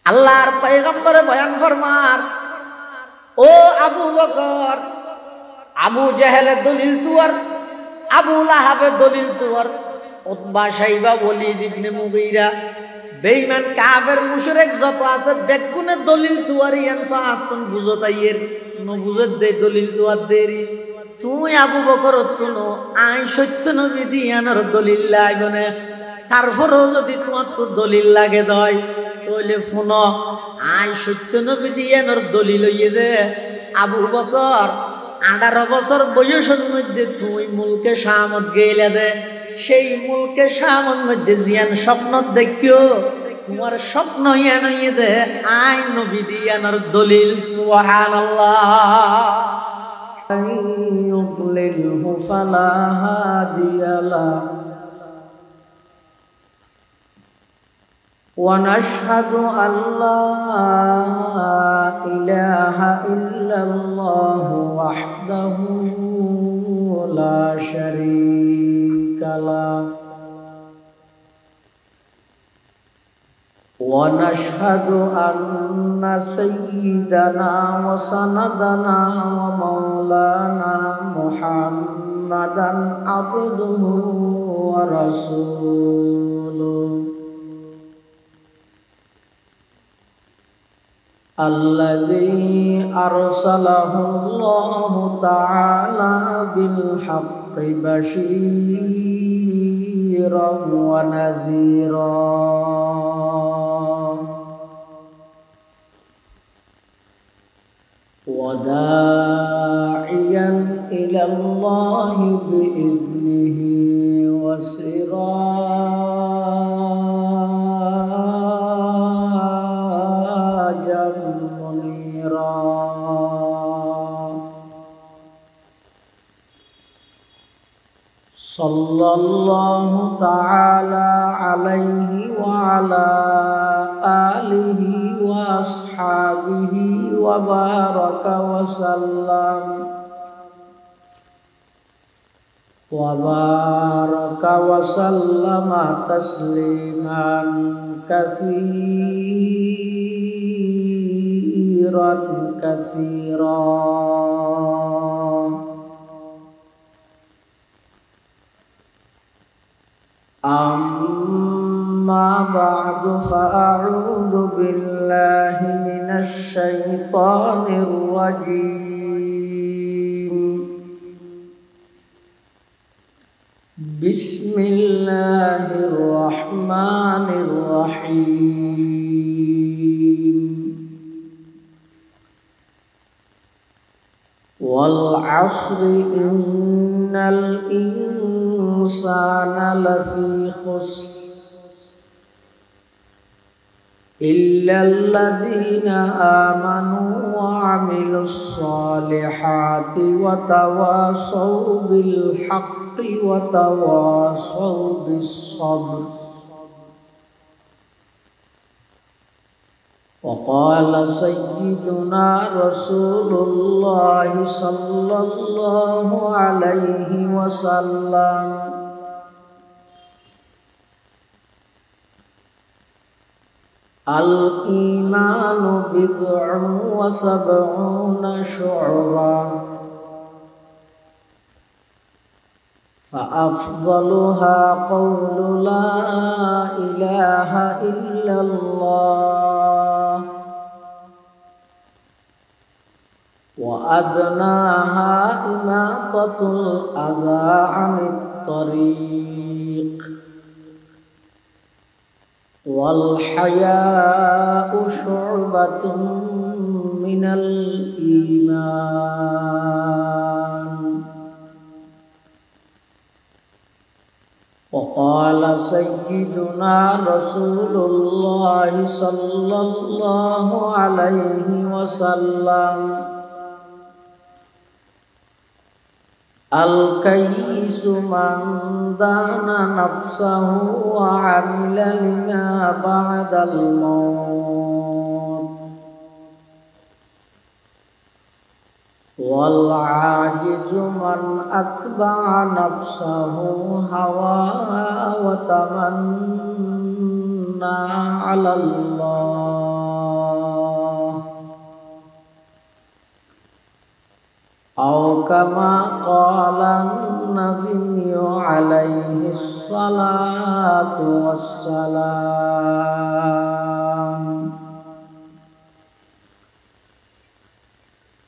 আল্লাহর পয়গম্বরে বয়ান ফরমার, ও আবু বকর, আবু জাহেলের দলিল তুয়ার, আবু লাহাবের দলিল তুয়ার, উতবা সাইবা ওয়ালিদ ইবনে মুগীরা বেঈমান কাফের মুশরিক যত আছে বেগুনের দলিল তুয়ারি এত আতন বুঝতাইয়ের ন বুঝত দে দলিল তুয়ার দেরি। তুই আবু বকর তুনো আই সত্য নবী দিয়ানোর দলিল লাগনে, তারপরেও যদি তোমার তো দলিল লাগে দয় তাহলে ফোন আই সত্য নবী দিয়ানোর দলিল হইয়ে দে। আবু বকর 18 বছর বয়সের মধ্যে তুই মুলকে শামত গেলে দে, সেই মুলকে শামত মধ্যে জিয়ান স্বপ্ন দেখিও তোমার স্বপ্ন ইয়া নইয়ে দে আই নবী দিয়ানোর দলিল। সুবহানাল্লাহ। يضلله فلا هادي له ونشهد أن لا إله إلا الله وحده لا شريك له ونشهد أن سيدنا وسندنا ومولانا محمدا عبده ورسوله الذي أرسله الله تعالى بالحق بشيرا ونذيرا وداعيا إلى الله بإذنه وسراجا منيرا صلى الله تعالى عليه وعلى آله وأصحابه وبارك وسلم تسليما كثيرا كثيرا. أما بعد فأعوذ بالله من الشيطان الرجيم. بسم الله الرحمن الرحيم. والعصر إن الإنسان لفي خسر إلا الذين آمنوا وعملوا الصالحات وتواصوا بالحق وتواصوا بالصبر. وقال سيدنا رسول الله صلى الله عليه وسلم: الإيمان بضع وسبعون شعبة فأفضلها قول لا إله إلا الله وأدناها إماطة الأذى عن الطريق والحياء شعبة من الإيمان. وقال سيدنا رسول الله صلى الله عليه وسلم: الكيس من دان نفسه وعمل لما بعد الموت. والعاجز من أتبع نفسه هواها وتمنى على الله كما قال النبي عليه الصلاة والسلام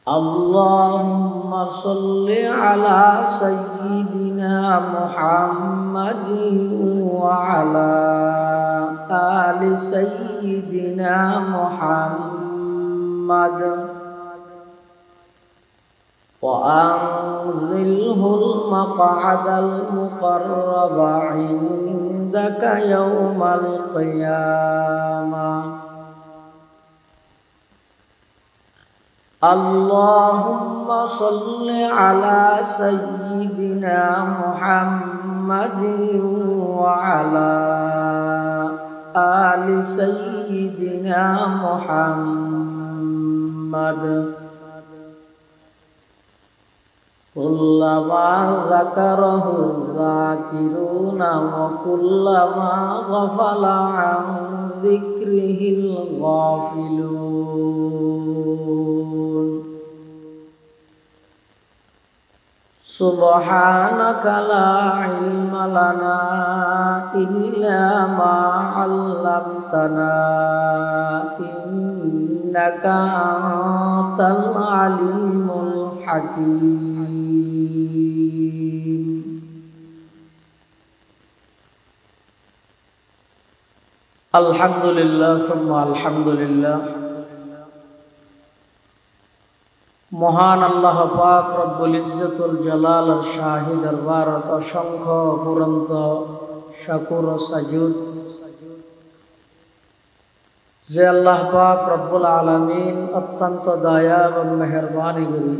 اللهم صل على سيدنا محمد وعلى آل سيدنا محمد وأنزله المقعد المقرب عندك يوم القيامة اللهم صل على سيدنا محمد وعلى آل سيدنا محمد كلما ذكره الذاكرون وكلما غفل عن ذكره الغافلون سبحانك لا علم لنا إلا ما علمتنا إنك أنت العليم الحكيم الحمد لله ثم الحمد لله মহান আল্লাহ পাক রব্বুল ইজ্জতুল জালালের শাহী দরবারত অসংখ্য অফুরন্ত শাকুর ও সাজুদ যে আল্লাহ পাক রব্বুল আলামিন অত্যন্ত দয়া এবং মেহেরবানি করি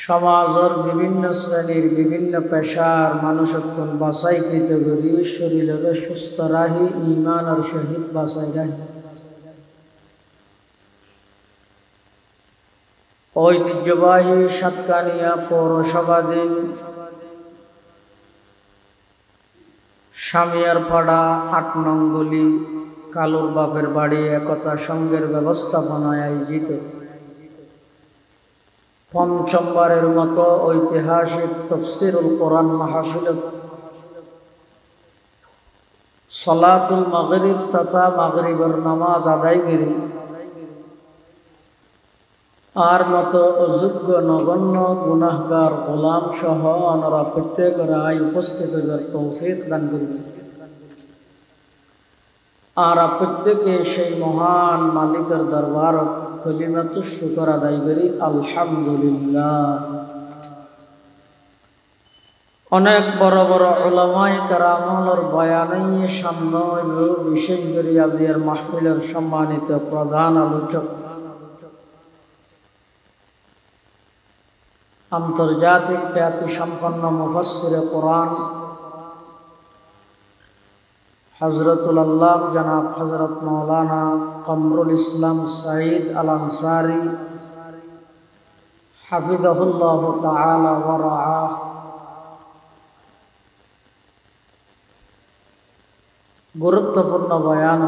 সমাজের বিভিন্ন শ্রেণীর বিভিন্ন পেশার মানুষত্বন বাছাইকৃত করি শরীরের সুস্থ রাহি ঈমানের সহিত বাছাই রাহি ঐতিহ্যবাহী সাতকানিয়া পৌরসভাধীন সামিয়ারপাড়া ৮ নং গলি কালুর বাপের বাড়ি একতা সংঘের ব্যবস্থাপনায় আয়োজিত পঞ্চমবারের মতো ঐতিহাসিক তাফসীরুল কোরআন মাহফিলত সালাতুল মাগরিব তথা মাগরিবের নামাজ আদায়কারী আর মতো অযোগ্য নগণ্য গুনাহগার গোলাম সহ অনরা প্রত্যেকের উপস্থিত হইবার তৌফিক দান করবেন আর প্রত্যেকে সেই মহান মালিকের দরবারত কলিমাতুশ শুকর আদায় করি আলহামদুলিল্লাহ। অনেক বড় বড় উলামায়ে কেরামের বয়ানে সামনে বিশেষ করে আজকের মাহফিলের সম্মানিত প্রধান আলোচক আন্তর্জাতিক খ্যাতি সম্পন্ন মুফাসসিরে কোরআন হযরতুল আল্লাহ জনাব হযরত মাওলানা কমরুল ইসলাম সাঈদ আল আনসারী হাফিজাহুল্লাহ তাআলা ওয়া রাআহ গুরুত্বপূর্ণ বয়ান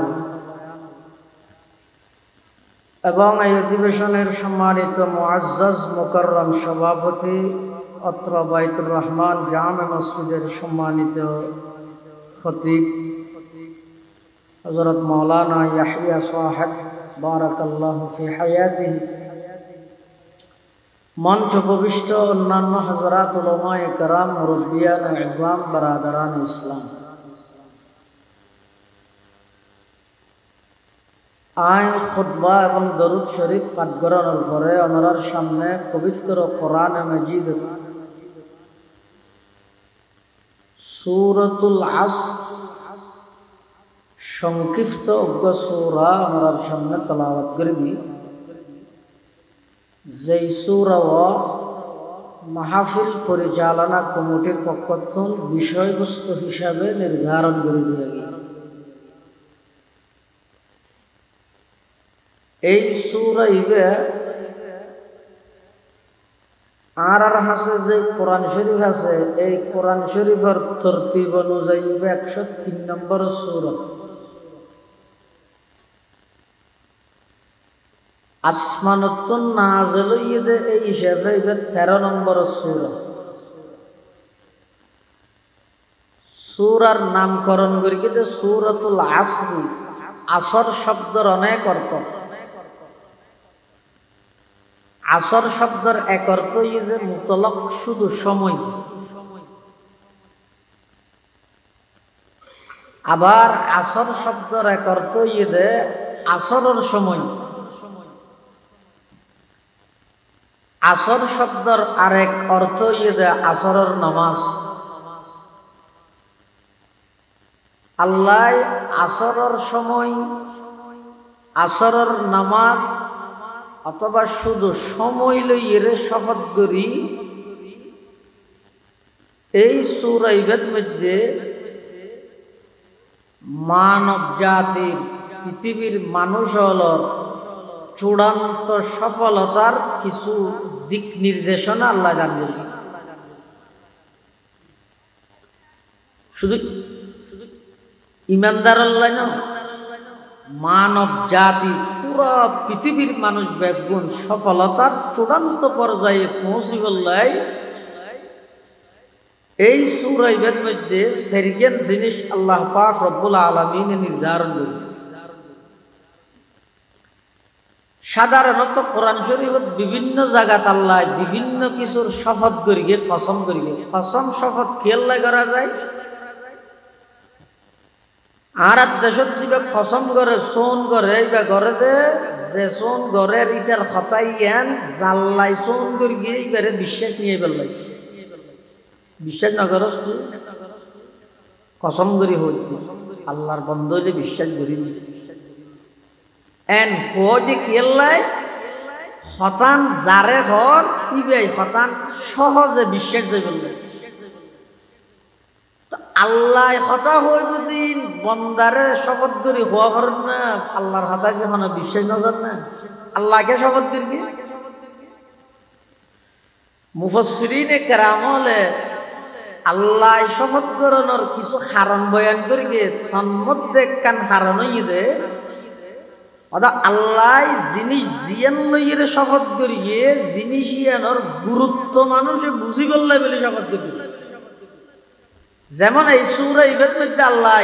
এবং এই অধিবেশনের সম্মানিত মুআজ্জাজ মুকাররম সভাপতি অত্র বাইতুর রহমান জামে মসজিদের সম্মানিত খতিব হযরত মাওলানা ইয়াহইয়া সাহেব বারাকাল্লাহু ফি হায়াতিহি, মঞ্চ উপবিষ্ট অন্যান্য হযরত উলামায়ে কেরাম, মুরব্বিয়ান ইজলাম, বারাদারান ইসলাম, আইন খুতবা এবং দরুদ শরীফ পাঠ করানোর পরে ওনার সামনে পবিত্র কোরআন মাজিদ সূরাতুল আসর সংক্ষিপ্ত অজ্ঞ সূরা ওনার সামনে তেলাওয়াত করবি। যেই সূরা মাহফিল পরিচালনা কমিটির পক্ষ থেকে বিষয়বস্তু হিসাবে নির্ধারণ করে দিয়ে গিয়ে এই সূরা ইবে আর হাসে যে কোরআন শরীফ আছে, এই কোরআন শরীফের তরতিব অনুযায়ী 103 নম্বর সূরা। আসমানতুন নাযিল হইতে এই হিসাবে 13 নম্বর সূরা। সূরার নামকরণ করি কিন্তু সূরাতুল আসর। আসর শব্দের অনেক অর্থ। আসর শব্দের এক অর্থ হইতে মুতলক শুধু সময়, আবার আসর শব্দের এক অর্থ হইতে আসরের সময়। আসর শব্দের আরেক অর্থ হইতে আসরের নামাজ। আল্লাহ আসরের সময়, আসরের নামাজ অথবা শুধু সময় লইয়ে শপথ করি এই সূরা ইবের মধ্যে মানব জাতির, পৃথিবীর মানুষ হল চূড়ান্ত সফলতার কিছু দিক নির্দেশনা আল্লাহ জানিয়েছেন। শুধু ইমানদার আল্লাহ না, মানব জাতি পুরো পৃথিবীর মানুষ বেগুন সফলতার চূড়ান্ত পর্যায়ে পৌঁছিবল্লাই এই সূরা ইবের মধ্যে সেরকেন জিনিস আল্লাহ পাক রব্বুল আলামিন নির্ধারণ করেন। সাধারণত কোরআন শরীফত বিভিন্ন জায়গাত আল্লাহ বিভিন্ন কিছুর শপথ করিয়ে কসম করিয়ে, কসম শপথ কেল্লা করা যায়। আর দেশত যা কসম করে সোন করে বা ঘরে দে যে সোন ঘরের ইটার হতাই জ্ঞান জাল্লাই সোন করি গিয়ে এইবারে বিশ্বাস নিয়ে ফেললাই। বিশ্বাস না করস তুই কসম করি হইতে আল্লাহর বন্ধ হইলে বিশ্বাস করি এন হইতে কেল্লাই হতান যারে ঘর ইবাই হতান সহজে বিশ্বাস দিয়ে ফেললাই। আল্লাহ হতা হই যদি বন্দারে শপথ করি হওয়া করেন না, আল্লাহর হতাকে হন বিশ্বাস নজর না, আল্লাহকে শপথ করি। মুফাসসিরিনে কেরাম হলে আল্লাহ শপথ করানোর কিছু কারণ বয়ান করি গে, তার মধ্যে কান কারণ হইয়ে অর্থাৎ আল্লাহ জিনিস জিয়ান লইয়ে শপথ করিয়ে জিনিস ইয়ানোর গুরুত্ব মানুষে বুঝি বললে বলে শপথ করি। যেমন এই সূরা ইবের মধ্যে আল্লাহ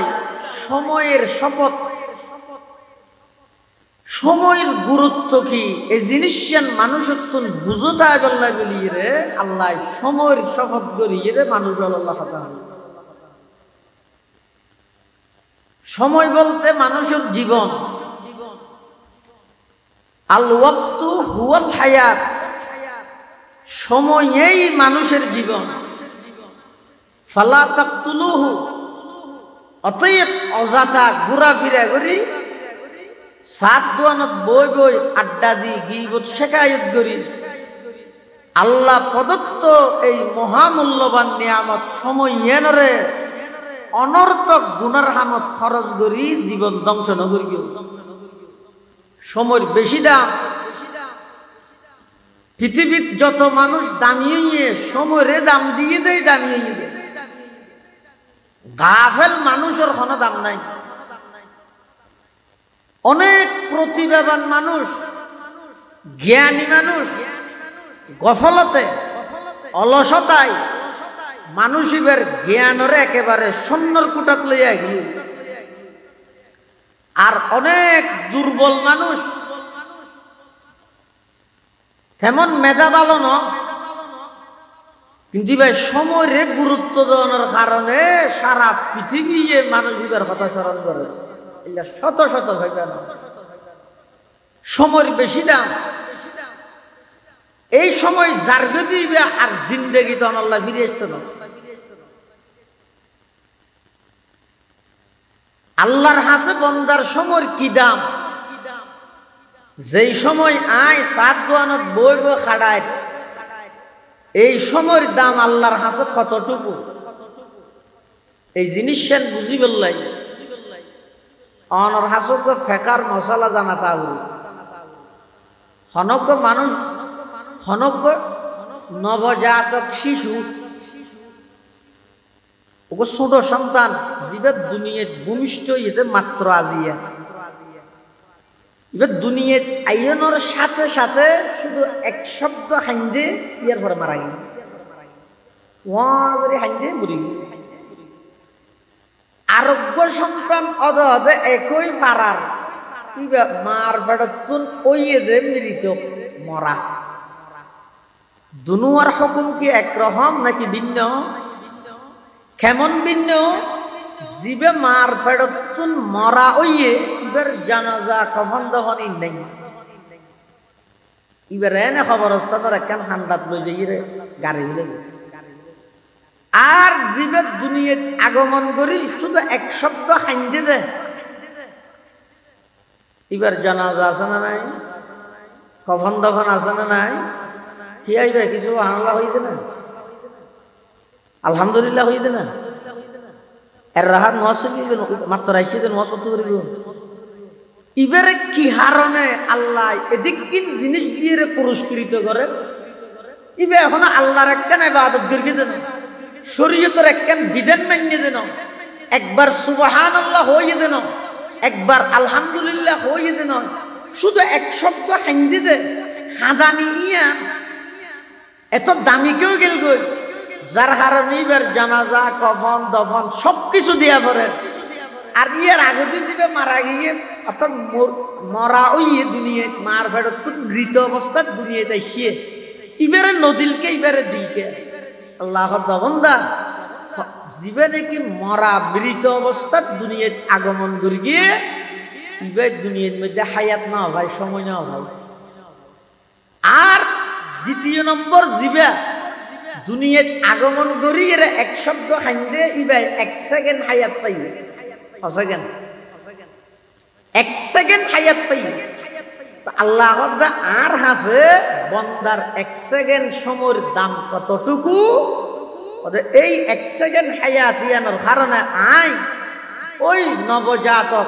সময়ের শপথ, সময়ের গুরুত্ব কি এই জিনিস মানুষত্ব বুঝতে বললে বলিয়ে রে আল্লাহ সময়ের শপথ করিয়ে রে মানুষ আল্লাহ কথা। সময় বলতে মানুষের জীবন। আল ওয়াক্তু হুয়াল হায়াত, সময়েই মানুষের জীবন। ফালা তাকতুলুহু, অতএব অযথা ঘোরাফেরা করি সাত দোয়ানত বই বই আড্ডা দি গীবত শেখায়ত করি আল্লাহ প্রদত্ত এই মহামূল্যবান নিয়ামত সময় এনরে অনর্থক গুনার হামত খরচ করি জীবন ধ্বংস নগরি। সময়ের বেশি দাম। পৃথিবীর যত মানুষ দামিয়ে সময়ের দাম দিয়ে দেয়, দামিয়ে দেয়। গাফেল মানুষের কোনো দাম নাই। অনেক প্রতিভাবান মানুষ, জ্ঞানী মানুষ গফলতে অলসতায় মানুষের জ্ঞানের একেবারে শূন্যর কুটাত লইয়া গিয়ে, আর অনেক দুর্বল মানুষ তেমন মেধা ভালো না, কিন্তু ভাই সময়ের গুরুত্ব দেওয়ার কারণে সারা পৃথিবী মানুষের কথা স্মরণ করে। এটা শত শত ভাইবা না, সময়ের বেশি দাম। এই সময় যার যদি আর জিন্দেগি তো আল্লাহ ফিরে আসতো না। আল্লাহর হাসে বন্দার সময়ের কি দাম। যেই সময় আয় সাত দোয়ানত বই বই খাড়ায়, এই সময়ের দাম আল্লাহর হাসে কতটুকু এই জিনিস বুঝি বললাই। অনর হাসক ফেকার মশলা জানাতা হনজ্ঞ মানুষ, হনজ্ঞ নবজাতক শিশু, ওকে ছোট সন্তান জীবের দুনিয়ায় ভূমিষ্ঠ ইতে মাত্র আজিয়া এবার দুনিয়াত আইয়নোর সাথে সাথে শুধু এক শব্দ হাইন্দে ইয়ার পরে মারা গেল ওয়া করে হাইন্দে মরি গেল আরোগ্য সন্তান অদে একই পারার ইবা মার ফেরতুন ওইয়ে দে মৃত মরা দুনুয়ার হুকুম কি একরকম নাকি ভিন্ন কেমন ভিন্ন জিবে মার ফেরতুন মরা ওইয়ে ইবার জানাজা কফন দফনই নেই ইবার এনে খবর ওস্তাদের একখান হান্দাত লই যাই রে গাড়ি হইলে আর জিবে দুনিয়াত আগমন করি শুধু এক শব্দ হাইন্দে দে এবার জানাজা আছে না নাই কফন দফন আছে না নাই কি আইবে কিছু আল্লাহ হইতে না আলহামদুলিল্লাহ হইতে না এর রাহাত মহাসলি মাত্র রাইছি দেন মহাসত করিব এবারে কি হারণে আল্লাহ এদিক কিন জিনিস দিয়ে পুরস্কৃত করে ইবে এখন আল্লাহর একখান ইবাদত করিয়ে দেন শরীয়তের একখান বিধান মানিয়ে দেন একবার সুবহানাল্লাহ হইয়ে দেন একবার আলহামদুলিল্লাহ হইয়ে দেন শুধু এক শব্দ হাইন্দি দে হাদানি ইয়া এত দামি কেউ গেল গই যার হারণে এবার জানাজা কফন দফন সবকিছু দিয়া পড়ে আর ইয়ার আগে দিবে মারা গিয়ে অর্থাৎ মরা ওইয়ে দুনিয়ায় মার ফেরত মৃত অবস্থার দুনিয়াতে আসিয়ে ইবারে নদীলকে ইবারে দিলকে আল্লাহ বন্দা জীবে নাকি মরা মৃত অবস্থার দুনিয়ায় আগমন করে গিয়ে ইবার দুনিয়ার মধ্যে হায়াত না হয় সময় না হয় আর দ্বিতীয় নম্বর জীবা দুনিয়াত আগমন করি এর এক শব্দ হাইন্দে ইবাই এক সেকেন্ড হায়াত পাইবে এক সেকেন্ড হায়াত পাইবে আল্লাহ আর হাসে বন্দার এক সেকেন্ড সময়ের দাম কতটুকু এই এক সেকেন্ড হায়াত ইয়ানোর কারণে আই ওই নবজাতক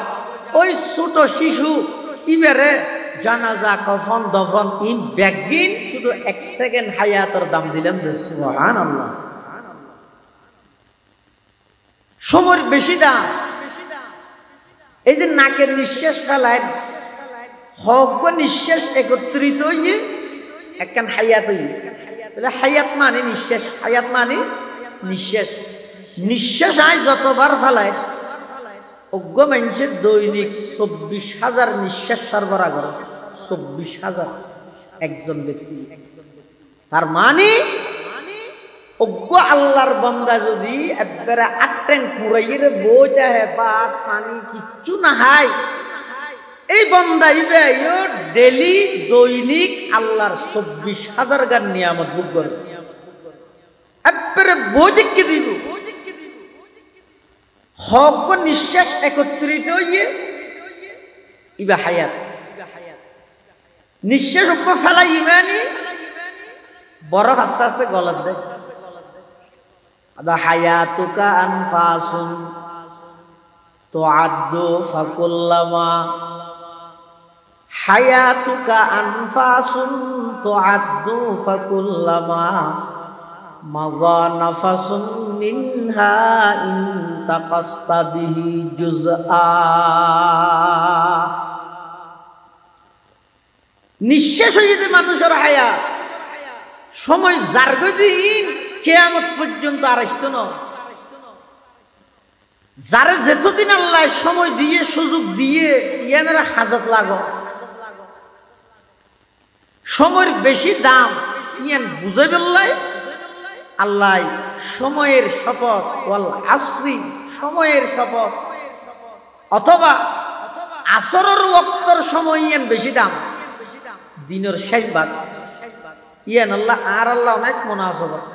ওই ছোট শিশু ইবারে জানাজা কফন দফন ইন ব্যাগিন শুধু এক সেকেন্ড হায়াতের দাম দিলেন সুবহানাল্লাহ সময়ের বেশি দাম এই যে নাকের নিঃশ্বাস ফেলায় হক নিঃশ্বাস একত্রিত হইয়ে একখান হায়াত হইয়ে তাহলে হায়াত মানে নিঃশ্বাস হায়াত মানে নিঃশ্বাস নিঃশ্বাস আয় যতবার ফেলায় অজ্ঞ মানুষের দৈনিক 24,000 নিঃশ্বাস সরবরাহ করে 24,000 একজন ব্যক্তি তার মানে অজ্ঞ আল্লাহর বান্দা যদি একবারে আট্টেন কুড়াইয়ের বইতে হে পাট পানি কিচ্ছু না হয় এই বান্দা ইবে ডেলি দৈনিক আল্লাহর 24,000 গান নিয়ামত ভোগ করে একবারে বই দেখে দিব হক নিঃশ্বাস একত্রিত হইয়ে ইবা হায়াত নিঃশ্বাস উপর ফেলাই ইমানি বরফ আস্তে আস্তে গলত দেয় আদা হায়াতুকা আনফাসুন তুআদ্দু ফাকুল্লামা হায়াতুকা আনফাসুন তুআদ্দু ফাকুল্লামা মাযা নাফাসুন মিনহা ইনতাকাসতা বিহি জুজআ নিঃশ্বাস হয়ে যেতে মানুষের হায়াত সময় জার্গদিন কিয়ামত পর্যন্ত আর আসতো না যারা যেতদিন আল্লাহ সময় দিয়ে সুযোগ দিয়ে ইয়ানের হাজত লাগো সময়ের বেশি দাম ইয়ান বুঝে ফেললাই আল্লাহ সময়ের শপথ ওয়াল আসরি সময়ের শপথ অথবা আসরের ওয়াক্তর সময় ইয়ান বেশি দাম দিনের শেষ ভাগ ইয়ান আল্লাহ আর আল্লাহ অনেক মুনাসাবাত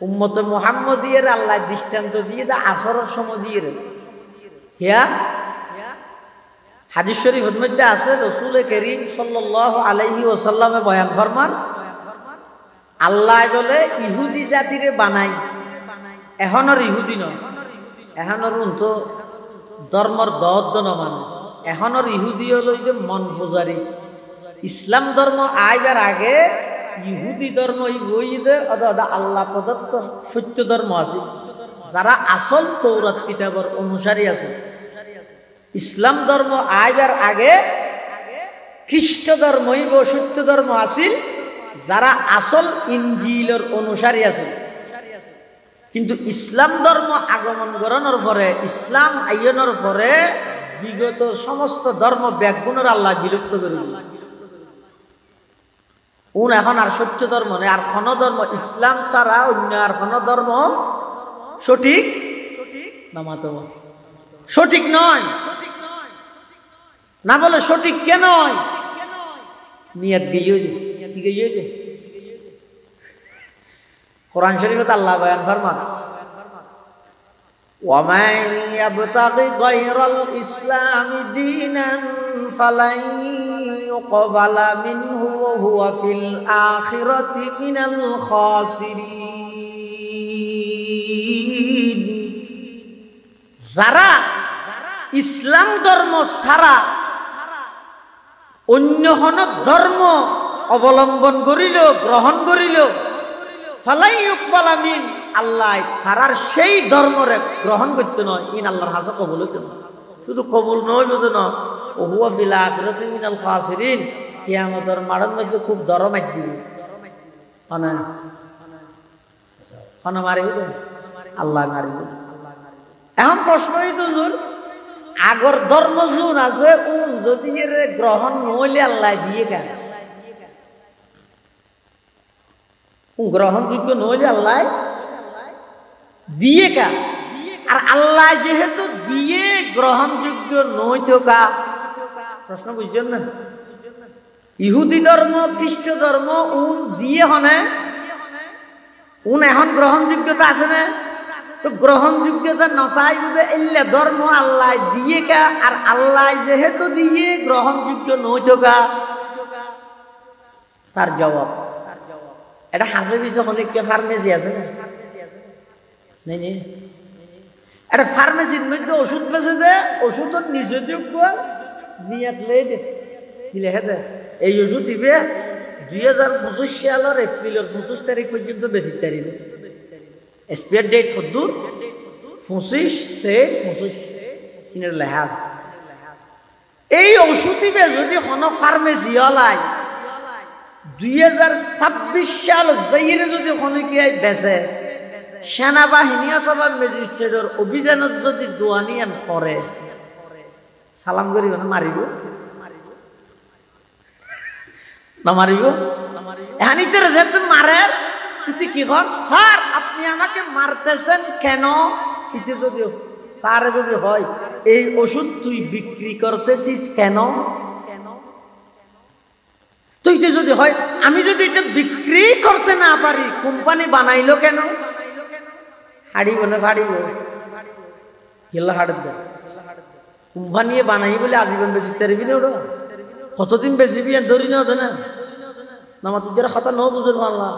উম্মতে মুহাম্মদিয়ের আল্লাহ দৃষ্টান্ত দিয়ে দা আসরের সময় দিয়ে রে হিয়া হাদিস শরীফের মধ্যে আছে রাসূল করিম সাল্লাল্লাহু আলাইহি ওয়াসাল্লামে বয়ান ফরমান আল্লাহ বলে ইহুদি জাতিরে বানাই এখনর ইহুদি নয় এখনর তো ধর্মর দহদ্দ ন মানে এখনর ইহুদি হলো যে মন পূজারি ইসলাম ধর্ম আইবার আগে ইহুদি ধর্ম আল্লাহ প্রদত্ত সত্য ধর্ম আছে যারা আসল তৌরাত কিতাবের অনুসারী আছে ইসলাম ধর্ম আইবার আগে খ্রিস্ট ধর্ম হইব সত্য ধর্ম আছিল যারা আসল ইঞ্জিলের অনুসারী আছিল। কিন্তু ইসলাম ধর্ম আগমন করানোর পরে, ইসলাম আইনের পরে বিগত সমস্ত ধর্ম ব্যাগুণের আল্লাহ বিলুপ্ত করে দিল। এখন আর সত্য ধর্ম নেই, আর কোন ধর্ম ইসলাম ছাড়া অন্য আর কোন ধর্ম সঠিক সঠিক নয়। না বলে সঠিক কেন নয়? নিয়ত গিয়ে কোরআন শরীফে আল্লাহ বয়ান ফরমান, ওয়ামান ইয়াবতাগি গায়রাল ইসলামি দীনান ফালান ইউকবালা মিনহু ওয়া হুয়া ফিল আখিরাতি মিনাল খাসিরিন। যারা ইসলাম ধর্ম ছাড়া অন্য কোন ধর্ম অবলম্বন করিল, গ্রহণ করিল, ফালাই ইউকবালা মিন, আল্লাহ তারার সেই ধর্মরে গ্রহণ করতে নয়, ইন আল্লাহর হাসা কবুল হইতে নয়। শুধু কবুল নয় বুঝে না, ও হুয়া ফিল আখিরাতি মিনাল খাসিরিন, কিয়ামতের মাঠের মধ্যে খুব দরমাইত দিবে। মানে মারিব আল্লাহ মারিব। এখন প্রশ্ন হইতো জোর, আগর ধর্ম জোন আছে যদি এর গ্রহণ নইলে আল্লাহ দিয়ে কেন? গ্রহণযোগ্য নইলে আল্লাহ দিয়ে কা? আর আল্লাহ যেহেতু দিয়ে গ্রহণযোগ্য নই থাকা, প্রশ্ন বুঝছেন না? ইহুদি ধর্ম, খ্রিস্ট ধর্ম দিয়ে হনে এখন গ্রহণযোগ্যতা আছে না? তো গ্রহণযোগ্যতা নতাই বুঝে এলে ধর্ম আল্লাহ দিয়ে কা, আর আল্লাহ যেহেতু দিয়ে গ্রহণযোগ্য নই থাকা, তার জবাব এটা হাসে পিছু অনেক ফার্মেসি আছে না? একটা ফার্মেসির মধ্যে ওষুধ বেঁচে দে, ওষুধের নিজে যোগ্য নিয়াত লে দে, কি লেখে দে এই ওষুধ দিবে 2025 সালের এপ্রিলের 25 তারিখ পর্যন্ত বেশি তারিখ, এক্সপায়ার ডেট কত? 25/6/25 ইনের লেখা আছে। এই ওষুধ দিবে যদি কোনো ফার্মেসি হলাই 2026 সাল যাইরে যদি কোনো কি বেচে, সেনাবাহিনী অথবা ম্যাজিস্ট্রেটের অভিযানত যদি দোয়ানিয়ান পরে সালাম করিব না? মারিব না মারিব? এখানিতে যেহেতু মারে, তুই কি কর, স্যার আপনি আমাকে মারতেছেন কেন? ইতে যদি স্যারে যদি হয় এই ওষুধ তুই বিক্রি করতেছিস কেন? তুই যদি হয় আমি যদি এটা বিক্রি করতে না পারি, কোম্পানি বানাইলো কেন? হাড়িব না ফাড়িব? হিল্লা হাড়ের দেয় কোম্পানি বানাই বলে আজীবন বেশি তারিবি না? ওটা কতদিন বেশিবি ধরি না? না আমার তোদের কথা ন বুঝুন মাল্লা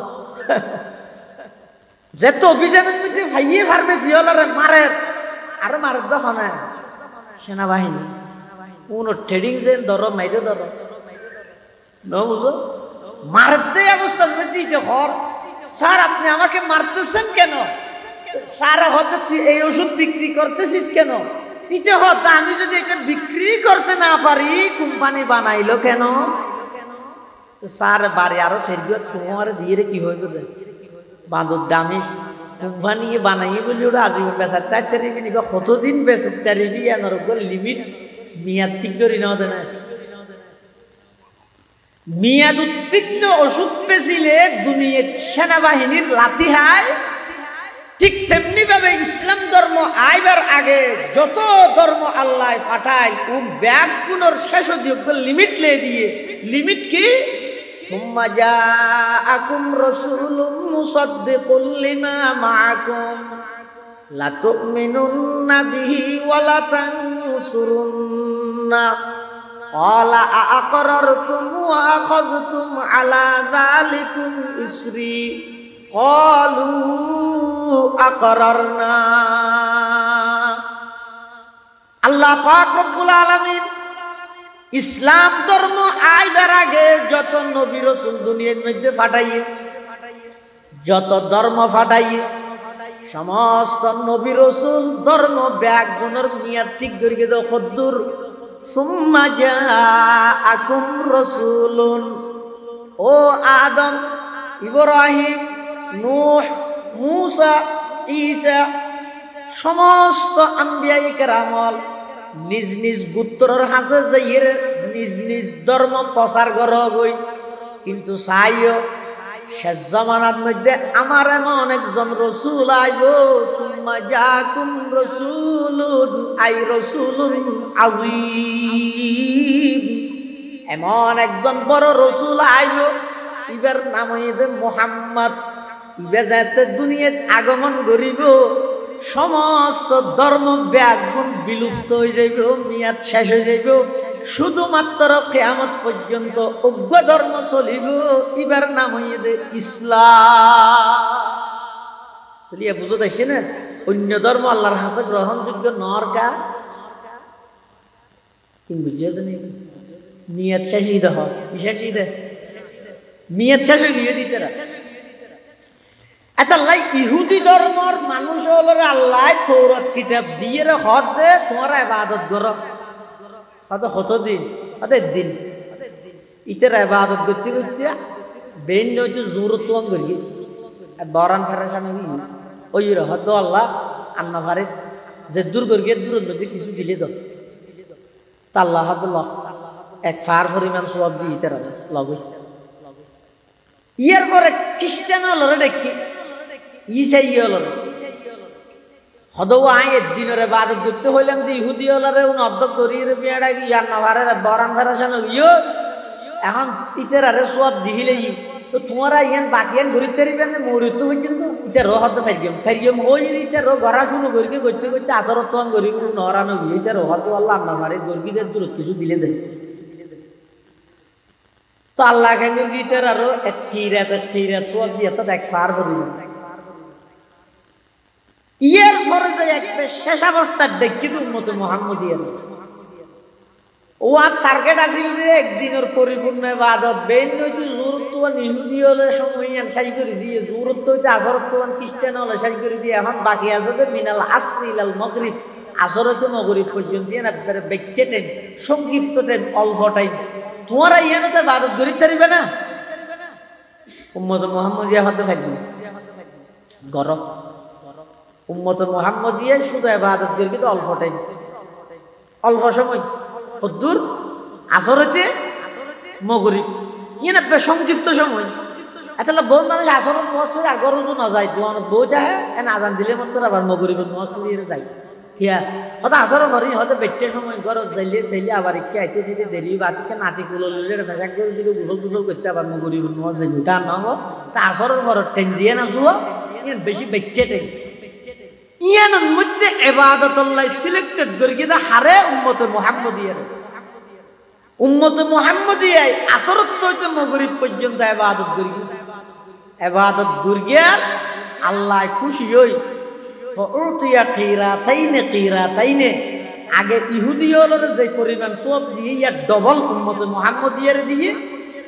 যেত অভিযানের মধ্যে ভাইয়ে ফার্মেসি হলারে মারে, আর মারে দেখো না সেনাবাহিনী কোন ট্রেডিং যে ধর মাইরে ধর ন বুঝো মারতে অবস্থার মধ্যে হর, স্যার আপনি আমাকে মারতেছেন কেন? স্যার হতে তুই এই ওষুধ বিক্রি করতেছিস কেন? ইতে হতে আমি যদি এটা বিক্রি করতে না পারি, কোম্পানি বানাইলো কেন? স্যার বাড়ি আরো সেরবি তোমার দিয়ে কি হইব বাঁধর দামি কোম্পানি বানাই বলি ওরা আজীবন বেচার তারিবি নিবা, কতদিন বেচার তারিবি এনার উপর লিমিট মেয়াদ ঠিক করি না? না মেয়াদ উত্তীর্ণ ওষুধ বেচিলে দুনিয়া সেনাবাহিনীর লাথি হায়। ঠিক তেমনি ভাবে ইসলাম ধর্ম আইবার আগে যত ধর্ম আল্লাহ পাঠায় ও ব্যাগ গুণর শেষ লিমিট লে দিয়ে, লিমিট কি? সুম্মা জাআকুম রাসূলুম মুসাদ্দিকুল লিমা মাআকুম লা তুমিনুন্না বিহি ওয়া লা তানসুরুন্না ক্বালা আআকরারতুম ওয়া আখাযতুম আলা যালিকুম ইসরি ক্বালু আকরারনা। আল্লাহ পাক রব্বুল আলামিন ইসলাম ধর্ম আইবার আগে যত নবী রাসূল দুনিয়ার মধ্যে পাঠাইয়ে, যত ধর্ম পাঠাইয়ে, সমস্ত নবী রাসূল ধর্ম ব্যাগ গুণের মেয়াদ ঠিক করে দাও। কদ্দুর সুম্মা জাআকুম রাসূলুন, ও আদম, ইব্রাহিম, নূহ, মূসা, ঈসা সমস্ত আম্বিয়ায়ে কেরামল নিজ নিজ গোত্রের হাসে যাইয়ে নিজ নিজ ধর্ম প্রচার করা গই। কিন্তু চাইও শেষ জামানার মধ্যে আমার এমন একজন রসুল আইব, সুম্মা জাআকুম রাসূলুন আই রাসূলুন আযীম, এমন একজন বড় রসুল আইব, ইবার নাম হইবে মুহাম্মদ। ইবে যাতে দুনিয়াত আগমন করিব, সমস্ত ধর্ম ব্যাগুণ বিলুপ্ত হয়ে যাইব, মেয়াদ শেষ হয়ে যাইব, শুধুমাত্র কিয়ামত পর্যন্ত অজ্ঞ ধর্ম চলিব, ইবার নাম হইবে ইসলাম। বুঝতে পারছি না? অন্য ধর্ম আল্লাহর কাছে গ্রহণযোগ্য নরকা কিন্তু বুঝিয়ে তো নেই। নিয়ত শেষ হইতে হয়, শেষ হইতে নিয়ত শেষ হয়ে গিয়ে দিতে রা আল্লাহ ইহুদি ধর্মর মানুষ হল আল্লাহ তৌরাত কিতাব দিয়ে হদ দে তোমার ইবাদত করো, কত দিন দিন ইতের ইবাদত করতে করতে বেন হচ্ছে জোরত তোয়াং করি বরান ফেরাসান ওই হদ আল্লাহ আন্না ফারে যে দূর করি দূর নদী কিছু দিলে দাও তা আল্লাহ হদ এক ফার পরিমাণ সব দিয়ে ইতের লগে ইয়ার পরে খ্রিস্টান হলরে দেখি ইসাই হলরে হদৌ আই একদিনের ইবাদত করতে হইলাম যে ইহুদি হলরে অর্ধক করি বিয়াটা কি ইয়ার নাভারে বরান ফেরাসান ইয়ো এখন ইতের আরে সব দিলে তো তোমারা ইয়ান বাকিয়ান ঘুরি তারিবে না মরিত পর্যন্ত ইতে রো হদ ফেরিয়ম হই ইতে রো গড়া শুরু করি করতে করতে আসর তোয়াং করি নরানো ইতে রো হদ আল্লাহ নাভারে গর্গিদের দূর কিছু দিলে দেয় তো আল্লাহ কেন গীতের আরো এক কিরাত সব দিয়ে তো এক ফার করিল ইয়ের পরে যে এক শেষ অবস্থার দেখি উম্মতে মুহাম্মদিয়া ও আর টার্গেট আছিল যে একদিনের পরিপূর্ণ ইবাদত বেন নইতে জোরত্ববান ইহুদি হলে সময়য়ান শেষ করে দিয়ে জোরত্ব হইতে আসরত্ববান খ্রিস্টান হলে শেষ করে দিয়ে এখন বাকি আছে যে মিনাল আসরি ইলাল মাগরিব আসর হইতে মাগরিব পর্যন্ত একবারে বেক্টে টাইম সংক্ষিপ্ত টাইম অল্প টাইম তোমারা ইয়ানো তো ইবাদত করি তারিবে না উম্মতে মুহাম্মদিয়া হতে থাকবে গরম উম্মতে মুহাম্মদিয়া শুধু ইবাদত করি কিন্তু অল্প টাইম অল্প সময় কদ্দুর আসর হইতে মাগরিব ইয়ে না সংক্ষিপ্ত সময় এতলা বহুত মানুষ আসর মসজিদ আর গরজও না যায় দোয়ানত বউ যায় এন আজান দিলে মতো আবার মাগরিবের মসজিদে যায় হিয়া হয়তো আসর ঘরে হয়তো বেটে সময় গরজ যাইলে তাইলে আবার একটু আইতে দিতে দেরি বাতিকে নাতি কুলো লইলে ফেসাক করে যদি গুসল করতে আবার মাগরিবের মসজিদ উঠা নাও তা আসরের ঘর টেনজিয়ে না জুয়া ইয়ান বেশি বেটে টেন ইয়ানের মধ্যে ইবাদতুল্লাহ সিলেক্টেড করে গিয়ে হারে উম্মতে মুহাম্মদিয়ায় আসরত হইতে মাগরিব পর্যন্ত ইবাদত করি আল্লাহ খুশি হই ফাউতিয়া কিরাতাইনে আগে ইহুদি হলরে যে পরিমাণ সওয়াব দিয়ে ইয়া ডবল উম্মতে মুহাম্মদিয়ারে দিয়ে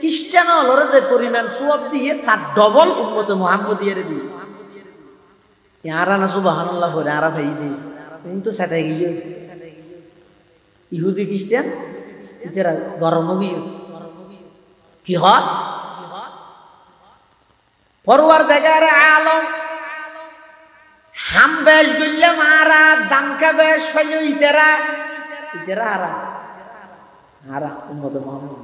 খ্রিস্টান হলরে যে পরিমাণ সওয়াব দিয়ে তার ডবল উম্মতে মুহাম্মদিয়ারে দিয়ে ইয়ারা না সুবহানাল্লাহ করে আরা ভাই দে কিন্তু সাথে গিয়ে ইহুদি খ্রিস্টান ইতেরা গরম গিয়ে কি হয় পরওয়ারদিগার আলম হাম বেশ গইলে মারা দাঙ্কা বেশ ফাইল ইতেরা আরা উম্মতে মুহাম্মদ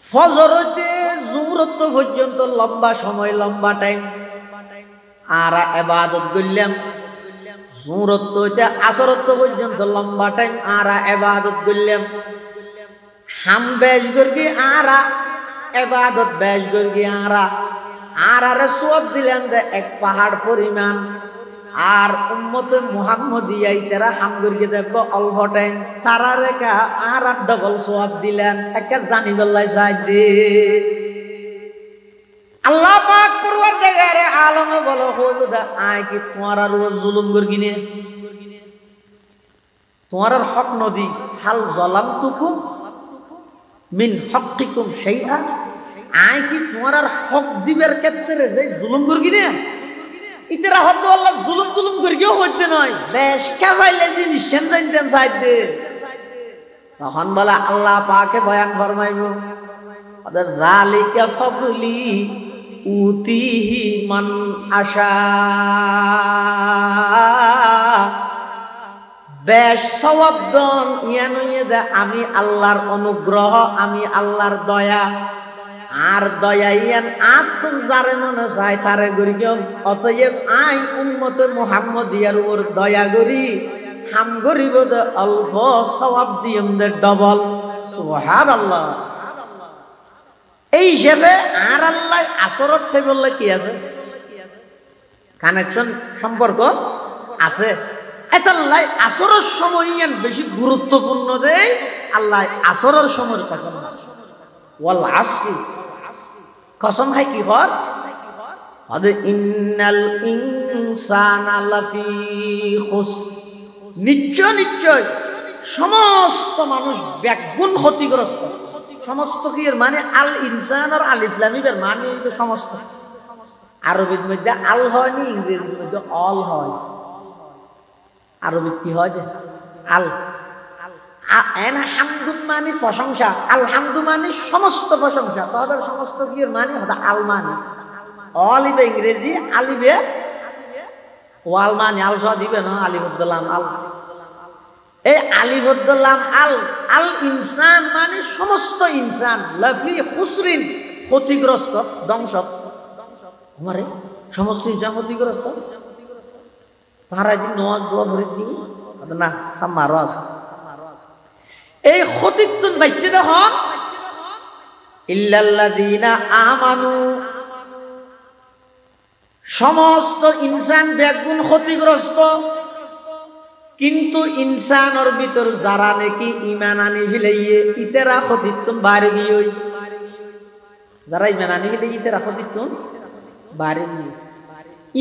ফজর হইতে জোহর পর্যন্ত লম্বা সময় লম্বা টাইম আরা ইবাদত করলাম জোহর হইতে আসর পর্যন্ত লম্বা টাইম আরা ইবাদত করলাম হাম বেশ গর্গি আরা ইবাদত বেশ গর্গি আরা আরে সওয়াব দিলেন যে এক পাহাড় পরিমাণ আর উম্মতে মুহাম্মদিয়া ইতারা হাম গর্গি দেব অল্প টাইম তারা রেখা আর ডবল সওয়াব দিলেন একা জানিবেলাই চাই দে আল্লাহ পাক পরওয়ারদিগার আলমে বলো হইদা আই কি তোমার আর জুলুম গর্গিনে তোমার আর হক নদী হাল যালামতুকুম মিন হক্কিকুম শাইআ আই কি তোমার আর হক দিবের ক্ষেত্রে যে জুলুম গর্গিনে ইতারা হদ আল্লাহ জুলুম গর্গিও হইতে নয় বেশ কাফাইলে জিনিস জানতেন চাই দে তখন বলে আল্লাহ পাকে বয়ান ফরমাইব, যালিকা ফাদলি উতিহি মান আশা। বেশ সওয়াবদন ইয়ান দে আমি আল্লাহর অনুগ্রহ, আমি আল্লাহর দয়া। আর দয়া ইয়ান আতুন যারে মনে চায় তারে গরি কেউ। অতএব আই উম্মতে মুহাম্মদিয়ার উপর দয়া করি, হাম গরিব দে অল্প সওয়াব দিম দে ডবল। সুবহানাল্লাহ। এই হিসেবে আর আল্লাহ আসরত থেকে বললে কি আছে, কানেকশন সম্পর্ক আছে। এতাল্লাহ আসরের সময় বেশি গুরুত্বপূর্ণ দেয়। আল্লাহ আসরের সময়ের কসম, ওয়াল আসরি কসম হয় কি হর আদে ইন্নাল ইনসানা লাফি খুসর। নিশ্চয় নিশ্চয় সমস্ত মানুষ ব্যাগুণ ক্ষতিগ্রস্ত। সমস্ত কি এর মানে আল ইনসান আর আলিফ লাম মিমের মানে কিন্তু সমস্ত। আরবির মধ্যে আল হয়নি, ইংরেজির মধ্যে অল হয়। আরবিত কি হয় যে আল। এনা হামদুন মানে প্রশংসা, আলহামদু মানে সমস্ত প্রশংসা। তাহলে সমস্ত কি এর মানে হলো আল মানে। অলিবে ইংরেজি, আলিবে ওয়াল মানে আল সহ দিবে না, আলিফুদ্দোলাম আল। এই আলিফুদ্দোলাম আল। আল ইনসান মানে সমস্ত ইনসান, লাফি খুসরিন ক্ষতিগ্রস্ত, ধ্বংস। আমারে সমস্ত ইনসান ক্ষতিগ্রস্ত। তারা দিন নওয়াজ দোয়া ভরে দিই না, সাম্মারও আছে। এই ক্ষতিত্বন বাইসে দেখুন, ইল্লাল্লাযীনা আমানু, সমস্ত ইনসান ব্যাগুণ ক্ষতিগ্রস্ত। কিন্তু ইনসানের ভিতর যারা নাকি ইমান আনি ফেলাইয়ে ইতেরা ক্ষতিত্বন বাড়ি গিয়ে, যারা ইমান আনি ফেলে ইতেরা ক্ষতিত্বন বাড়ি গিয়ে।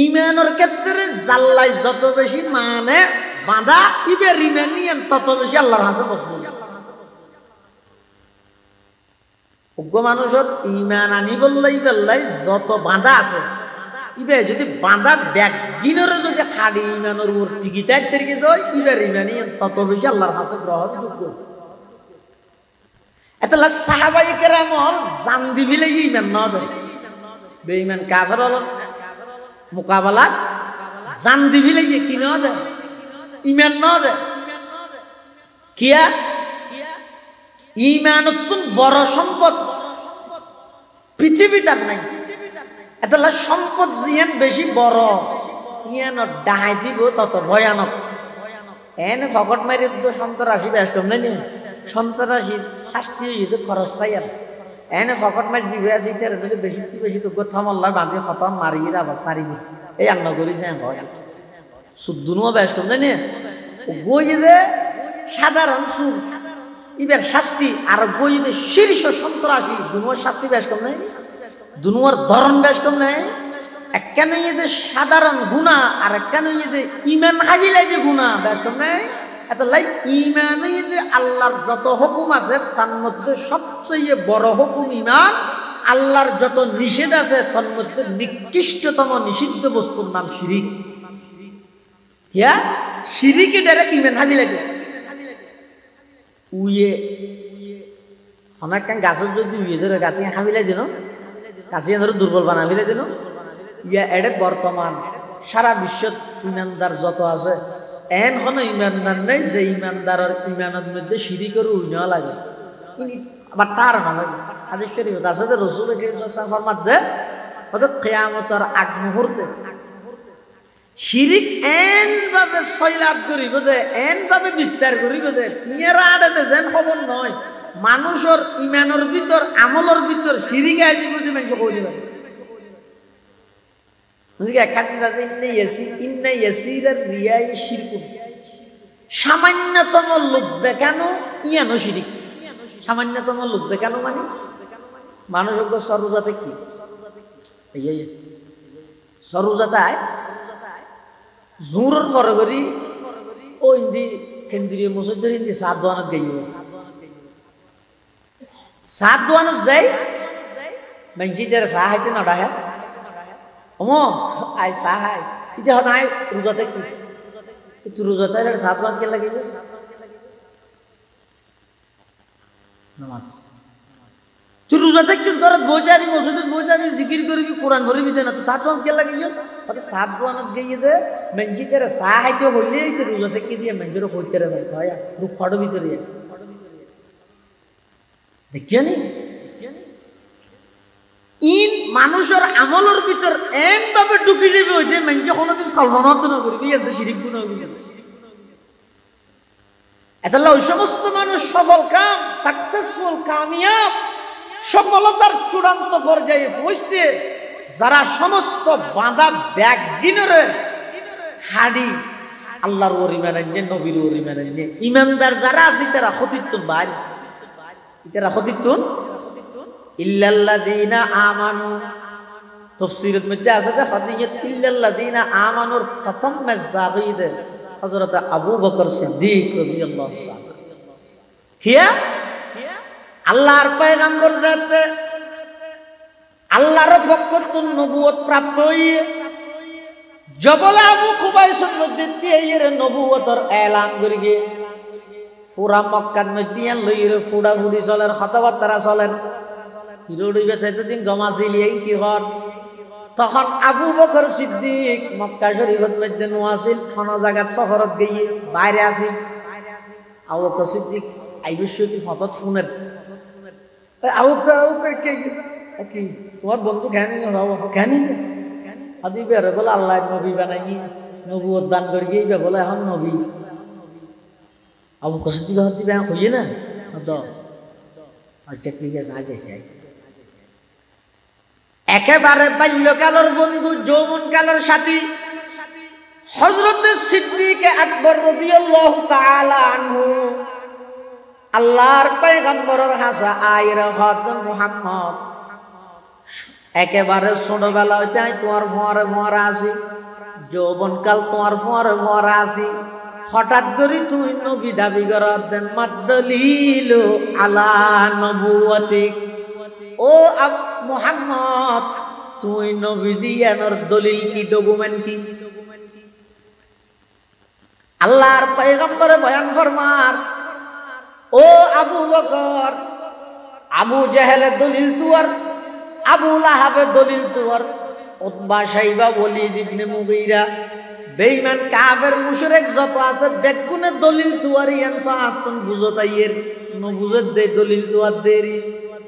ইমানের ক্ষেত্রে জাল্লাই যত বেশি মানে বাঁধা, ইবে রিমেনিয়ান তত বেশি আল্লাহর হাসে বসবো। অজ্ঞ মানুষের ইমান আনি বললাই বেল্লাই যত বাঁধা আছে, ইবে যদি বাঁধা ব্যাগিনের যদি খাড়ি ইমানের উপর টিকিটাই তেরিকে দেয়, ইবে রিমেনিয়ান তত বেশি আল্লাহর হাসে গ্রহণযোগ্য। এতলা সাহাবায়ে কেরামল জান দিবিলে ইমান না দেয়, বেঈমান কাফের হল মোকাবেলাত জান দিবিলে কি না দেয়, ইমান না দেয়। কিয়া ইমানতুন বড় সম্পদ পৃথিবীতে নাই। এতলা সম্পদ জিয়ান বেশি বড়, ইয়ান ডাহাই দিব তত ভয়ানক। এনে ফকট মারি তো সন্তরাশি ব্যস্ত নাই নি, সন্তরাশির শাস্তি হইতে খরচ চাই। আর এনে ফকট মারি জিবে আছে ইতার বেশি বেশি তো থমল্লা বাঁধি খতম মারি আবার সারি এই আন্ন করেছে সুদ্দুনও ব্যস্ত নাই নি। গইয়ে সাধারণ সুর ইবের শাস্তি, আর গইয়ে শীর্ষ সন্তরাশি দুনুয়ার শাস্তি বেশ কম নাই, দুনুয়ার ধরন বেশ কম নাই। একখানে সাধারণ গুণা আর একখানে ইমান হাবিলাই যে গুণা বেশ কম নাই। এত লাই ইমান আল্লাহর যত হুকুম আছে তার মধ্যে সবচেয়ে বড় হুকুম ইমান। আল্লাহর যত নিষেধ আছে তার মধ্যে নিকৃষ্টতম নিষিদ্ধ বস্তুর নাম শিরিক। ইয়া শিরিকে ডাইরেক্ট ইমান হাবিলাই দেয়। উইয়ে অনেক গাছের যদি উইয়ে ধরে গাছে খাবিলাই দিন, গাছে ধরে দুর্বল বানা ফেলে দিন। ইয়া এডে বর্তমান সারা বিশ্বত ইমানদার যত আছে, এন কোনো ইমানদার নেই যে ইমানদারের ইমানের মধ্যে শিরিকের উইনা লাগে। আবার তার না লাগে হাদিস শরীফ আছে যে রাসূল ফরমাত দে ওদের কিয়ামতের আগ মুহূর্তে শিরিক এন ভাবে সয়লাভ করিব দে, এন ভাবে বিস্তার করিব দে, নিয়েরা আড়াতে যেন খবর নয়। মানুষের ইমানের ভিতর আমলের ভিতর শিরিক আছে বুঝি মানুষ কইতে পারে। সামান্যতম লোক দেখানো ইয়ানো শিরিক। সামান্যতম লোক দেখানো মানে মানুষের সরুজাতে কি সরুজাতায় জোরের পরে করি ও হিন্দি কেন্দ্রীয় মসজিদের হিন্দি সাত দোয়ানত গাই সাত দোয়ানত যাই মানজিদের চাহ হাইতে নডাহে অমো আই চাহ হাই ইতি সদায় রোজাতে কি তুই রোজাতে সাত দোয়ানত কে লাগে নামাজ তুই রোজা থাকছিস ঘরত বই যাবি মসজিদত বই যাবি জিকির করবি কোরআন ধরবি দে না তুই সাত কে লাগিয়ে হয়তো সাত দোয়ানত গিয়ে দে মেঞ্জি তেরে চা খাইতে হইলেই তুই রোজা থেকে দিয়ে মেঞ্জির হইতে রে ভাই হয় রূপ ফটো ভিতরে দেখিয়া নি ইন মানুষের আমলের ভিতর এন ভাবে ঢুকে যাবে ওই যে মেঞ্জি কোনোদিন কল্পনা তো না করবি এত শিরিক গুণ হইবি এতাল্লাহ ওই সমস্ত মানুষ সফল কাম সাকসেসফুল কামিয়াব সফলতার চূড়ান্ত পর্যায়ে পৌঁছছে যারা সমস্ত বাঁধা ব্যাগ দিনরে হাড়ি আল্লাহর ওরি মেনে নবীর ওরি মেনে ইমানদার যারা আছে তারা ক্ষতিত্বন ভাই তারা ক্ষতিত্বন ইল্লাল্লাযীনা আমানু তাফসীরের মধ্যে আছে যে হাদিয়াত ইল্লাল্লাযীনা আমানুর প্রথম মেজদাহিদ হযরত আবু বকর সিদ্দিক রাদিয়াল্লাহু তাআলা কিয়া আল্লাহর পয়গম্বর যাতে আল্লাহর পক্ষ থেকে নবুয়ত প্রাপ্ত হইয়ে জবল আবু কুবাইসের মধ্যে দিয়ে নবুয়তর এলান করিয়ে পুরা মক্কার মধ্যে লইরে ফুড়া ফুড়ি চলেন কথাবার্তা চলেন হিরোডি বেতে দিন গমাছিলি কি হন তখন আবু বকর সিদ্দিক মক্কা শরীফের মধ্যে নোয়াছিল কোন জায়গাত শহরত গিয়ে বাইরে আসিল আবু বকর সিদ্দিক আইবিশ্বতি ফতত শুনেন কি তোমার বন্ধু জ্ঞানী জ্ঞানী আদিবে বলে আল্লাহ নবী বানাই নবুয়ত দান করে গিয়ে বলে এখন নবী আবু বকর সিদ্দিক দিবে হইয়ে না আচ্ছা ঠিক আছে আজ এসে একেবারে বাল্যকালের বন্ধু যৌবনকালের সাথী হযরত সিদ্দিক আকবর রাদিয়াল্লাহু তাআলা আনহু আল্লাহর পয়গম্বরের হাসা আয়ের খাদেম মুহাম্মদ একেবারে ছোটবেলা হইতে তোমার ফোয়ারে ফোয়ারা আসি যৌবনকাল তোমার ফোয়ারে ফোয়ারা আসি হঠাৎ করে তুই নবী দাবি করত মাদলিল আলা নবুয়তিক ও মুহাম্মদ তুই নবী দিয়ানোর দলিল কি ডকুমেন্ট কি আল্লাহর পয়গম্বরে বয়ান ফরমার ও আবু বকর আবু জাহেলের দলিল তুয়ার আবু লাহাবের দলিল তুয়ার উতবা সাইবা ওয়ালিদ ইবনে মুগীরা বেঈমান কাফের মুশরিক যত আছে বেগুনের দলিল তুয়ার ইয়ান তো আপন বুঝতাইয়ের ন বুঝত দে দলিল তুয়ার দেরি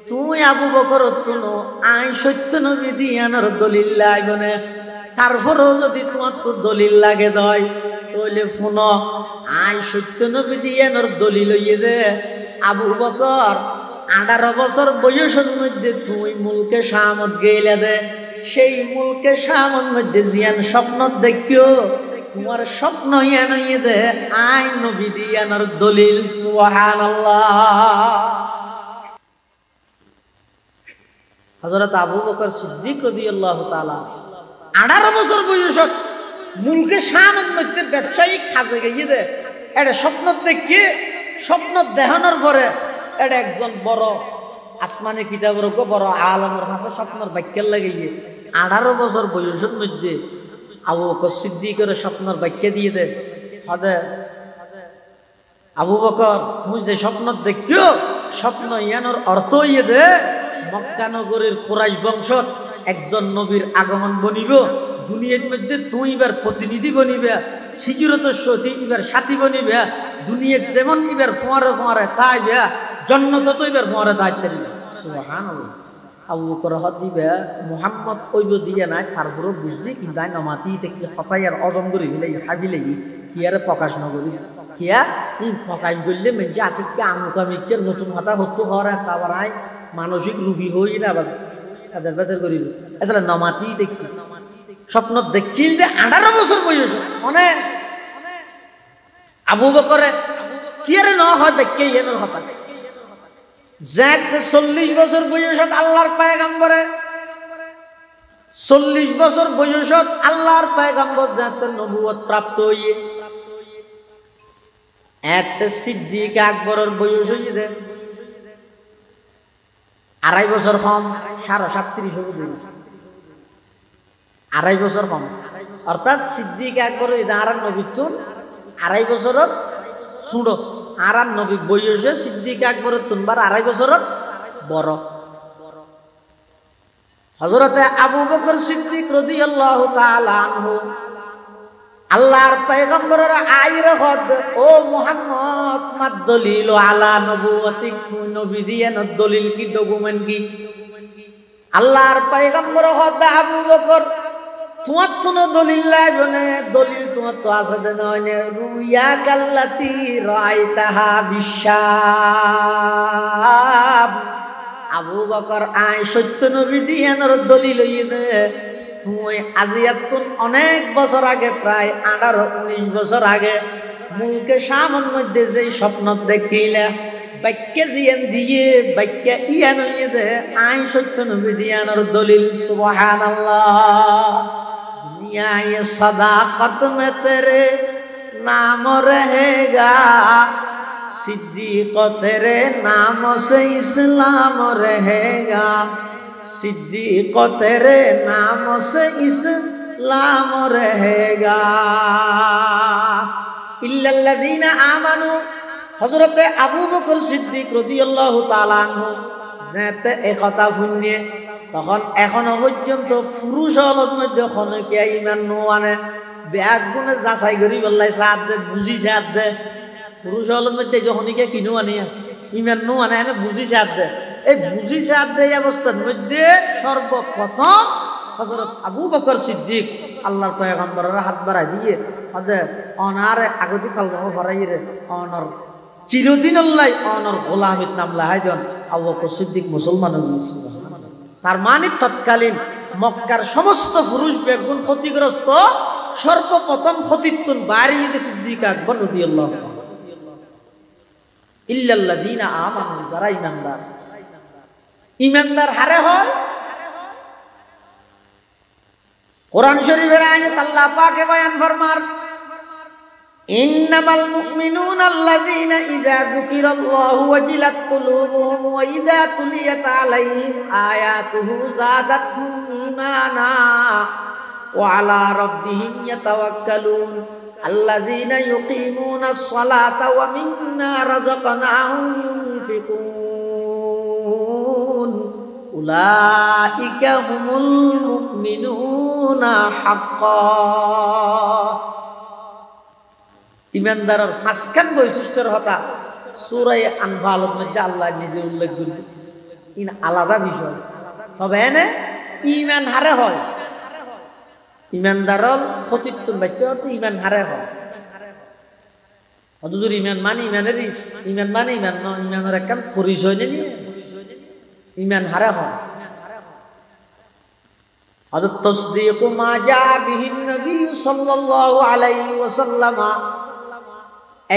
তুই আবু বকর তুনো আই সত্য নবী দিয়ানোর দলিল লাগনে তারপরেও যদি তোমার তো দলিল লাগে দয় তাহলে ফোন আই সত্য নবী দিয়ানোর দলিল হইয়ে দে আবু বকর 18 বছর বয়সের মধ্যে তুই মুলকে শামত গেলে দে সেই মুলকে শামত মধ্যে জিয়ান স্বপ্ন দেখিও তোমার স্বপ্ন ইয়ান হইয়ে দে আই নবী দিয়ানোর দলিল সুবহানাল্লাহ হযরত আবু বকর সিদ্দিক রাদিয়াল্লাহু তাআলা 18 বছর বয়সত মুলকে শামত মধ্যে ব্যবসায়িক কাজে গিয়ে দে এটা স্বপ্ন দেখে স্বপ্ন দেখানোর পরে এটা একজন বড় আসমানি কিতাবের বড় আলমের হাতে স্বপ্নের ব্যাখ্যা লাগিয়ে 18 বছর বয়সের মধ্যে আবু বকর সিদ্দিকের স্বপ্নের ব্যাখ্যা দিয়ে দে হদে আবু বকর তুমি যে স্বপ্ন দেখিও স্বপ্ন ইয়ানোর অর্থ ইয়ে দে মক্কা নগরীর কুরাইশ বংশত একজন নবীর আগমন বনিব দুনিয়ার মধ্যে তুই এবার প্রতিনিধি বনিবে হিজরতের সাথী এবার সাথী বনিবে দুনিয়ার যেমন এবার ফোয়ারে ফোয়ারে তাই বে জন্নত তো এবার ফোয়ারে তাই দিবে সুবহানাল্লাহ আবু বকর দিবে মুহাম্মদ কইব দিয়ে নাই তারপরে বুঝছি কিন্তু আই নমাতি থেকে হতাই আর অজম করে ফেলাই হাবিলে কি আর প্রকাশ নগরী কিয়া এই প্রকাশ করলে মেজে আতিকে আমুকামিকে নতুন হতা হতো হওয়ার তারপর আই মানসিক রোগী হই না বাস সাদের বাদের করিল এটা নমাতি দেখি স্বপ্ন দেখিল যে 18 বছর বয়স অনেক আবু বকরে কি আরে ন হয় বেকে এর হতা যাক 40 বছর বয়সত আল্লাহর পয়গম্বরে 40 বছর বয়সত আল্লাহর পয়গম্বর যাতে নবুয়ত প্রাপ্ত হইয়ে এত সিদ্দিক আকবরের বয়স হইয়ে দে 2.5 বছর কম 37 হবে 2.5 বছর কম অর্থাৎ সিদ্দিক আকবর ইদারার নবীতুন 2.5 বছরত ছুড়ো আর নবী বয়সে সিদ্দিক আকবর তুনবার 2.5 বছরত বড়। হযরতে আবু বকর সিদ্দিক রাদিয়াল্লাহু তাআলা আনহু আল্লাহর পয়গম্বরের আইর হদ ও মুহাম্মদ মাদ দলিল আলা নবুয়তিক, তুই নবী দিয়ে দলিল কি ডকুমেন্ট কি? আল্লাহর পয়গম্বর হদ আবু বকর তোমার তো দলিল লাগবে, দলিল তোমার তো আছে নয় রুইয়া কাল্লাতি রাইতাহা বিশাব। আবু বকর আয় সত্য নবী দিয়ে দলিল হইয়ে তুই আজিয়াতুন অনেক বছর আগে, প্রায় 18-19 বছর আগে মুলকে শামের মধ্যে যে স্বপ্ন দেখিলা বাক্যে জিয়ান দিয়ে বাক্যে ইয়ান হইয়ে দে আয় সত্য নবী দিয়ানোর দলিল। সুবহানাল্লাহ। दुनिया ये सदाकत में तेरे नाम रहेगा, सिद्दीक तेरे नाम से इस्लाम रहेगा, सिद्दीक तेरे नाम से इस्लाम रहेगा। इल्लल्लज़ीना आमनू, हज़रत अबू बकर सिद्दीक রাদিয়াল্লাহু তাআলা আনহু যেতে এই কথা শুনিয়ে তখন এখনো পর্যন্ত পুরুষ হলত মধ্যে খনকিয়া ইমান নোয়ানে ব্যাগ গুণে যাচাই করি বললাই সাথ দে বুঝি সাথ দে। পুরুষ হলত মধ্যে যখনকে কিনো আনিয়া ইমান নোয়ানে এনে বুঝি সাথ দে। এই বুঝি সাথ দে অবস্থার মধ্যে সর্বপ্রথম হযরত আবু বকর সিদ্দিক আল্লাহর পয়গম্বরের হাত বাড়াই দিয়ে অনারে আগতি কালমা ভরাই রে অনর চিরদিন আল্লাহ অনর গোলামিত নাম লাহাইজন আবু বকর সিদ্দিক মুসলমান হয়েছে। তার মানে তৎকালীন মক্কার সমস্ত পুরুষ বেগুন ক্ষতিগ্রস্ত সর্বপ্রথম ক্ষতিত্বন বাড়িয়ে সিদ্দিক আকবর রাদিয়াল্লাহু তাআলা। ইল্লাল্লাযীনা আমানু, যারা ঈমানদার। ঈমানদার হারে হয় কোরআন শরীফের আয়াত আল্লাহ পাকে বয়ান ফরমার ইন্নামাল মুমিনুনা আল্লাযীনা ইযা যুকিরাল্লাহু ওয়াজিলাত কুলুবুহুম ওয়া ইযা তুলিয়াত আলাইহিম আয়াতুহু যাদাতহুম ঈমানা ওয়া আলা রাব্বিহিম ইয়াতাওয়াক্কালুন আল্লাযীনা ইউকিমুনাস সালাতা ওয়া মিম্মা রাযাকনাহুম ইউনফিকুন উলাইকা হুমুল মুমিনুনা হাক্কান। ইমানদারের 5খান বৈশিষ্ট্যের কথা সূরা আনফালের মধ্যে আল্লাহ নিজে উল্লেখ করেন। ইন আলাদা বিষয়, তবে এনে ইমান হারে হয়। ইমানদারের ক্ষতিত্বন বাচ্চা ইমান হারে হয়। অথচ ইমান মানে ইমানেরই ইমান মানে ইমান নয়, ইমানের একখান পরিচয় নিয়ে ইমান হারে হয়। হযরত তাসদীকু মা জা বিহিন নবী সাল্লাল্লাহু আলাইহি ওয়াসাল্লাম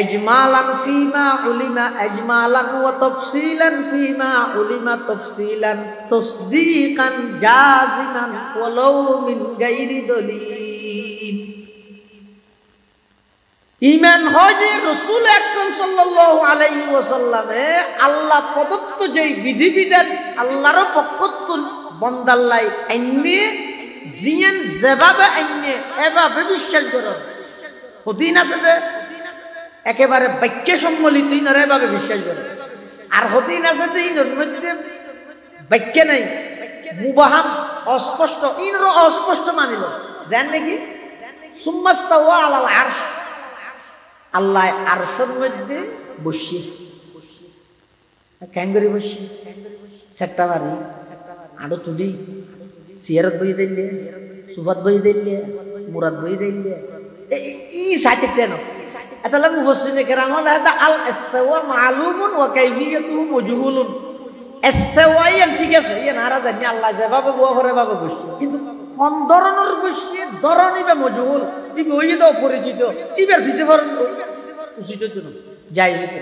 اجمالا فيما علم اجمالا وتفصيلا فيما علم تفصيلا تصديقا جازما ولو من غير دليل। ঈমান হয় যে রাসূল আকরাম সাল্লাল্লাহু আলাইহি ওয়াসাল্লামে আল্লাহ প্রদত্ত যেই বিধিবিধান আল্লাহর পক্ষতুন বন্দাল্লাই আইনে জিয়ান যেভাবে আইনে এভাবে বিশ্বাস করো। হদিন আছে যে একেবারে বাক্য সম্মিলিত ইনারা এভাবে বিশ্বাস করে, আর হদিন আছে যে ইনার মধ্যে বাক্য নাই, মুবাহাম অস্পষ্ট, ইনারও অস্পষ্ট মানিল জান নাকি সুম্মাস্তাওয়া আলাল আরশ, আল্লাহ আরশের মধ্যে বসি ক্যাঙ্গরি বসি সেট্টা বাড়ি আড়ো তুলি সিয়ারত বই দিলে সুফাত বই দিলে মুরাদ বই দিলে ই সাইতে কেন এতলা মুফাসসিরিনে কেরাম হলো আল ইস্তিওয়া মালুমুন ওয়া কাইফিয়াতুহু মাজহুলুন। ইস্তিওয়া ইয়ান ঠিক আছে, ইয়া নারা জানি আল্লাহ যেভাবে বুয়া করে ভাবে বসি, কিন্তু কোন ধরনের বসি ধরনিবে মজহুল, ইবে হইয়ে দাও পরিচিত, ইবের ফিসে ফর উচিত জন্য যাই হইতো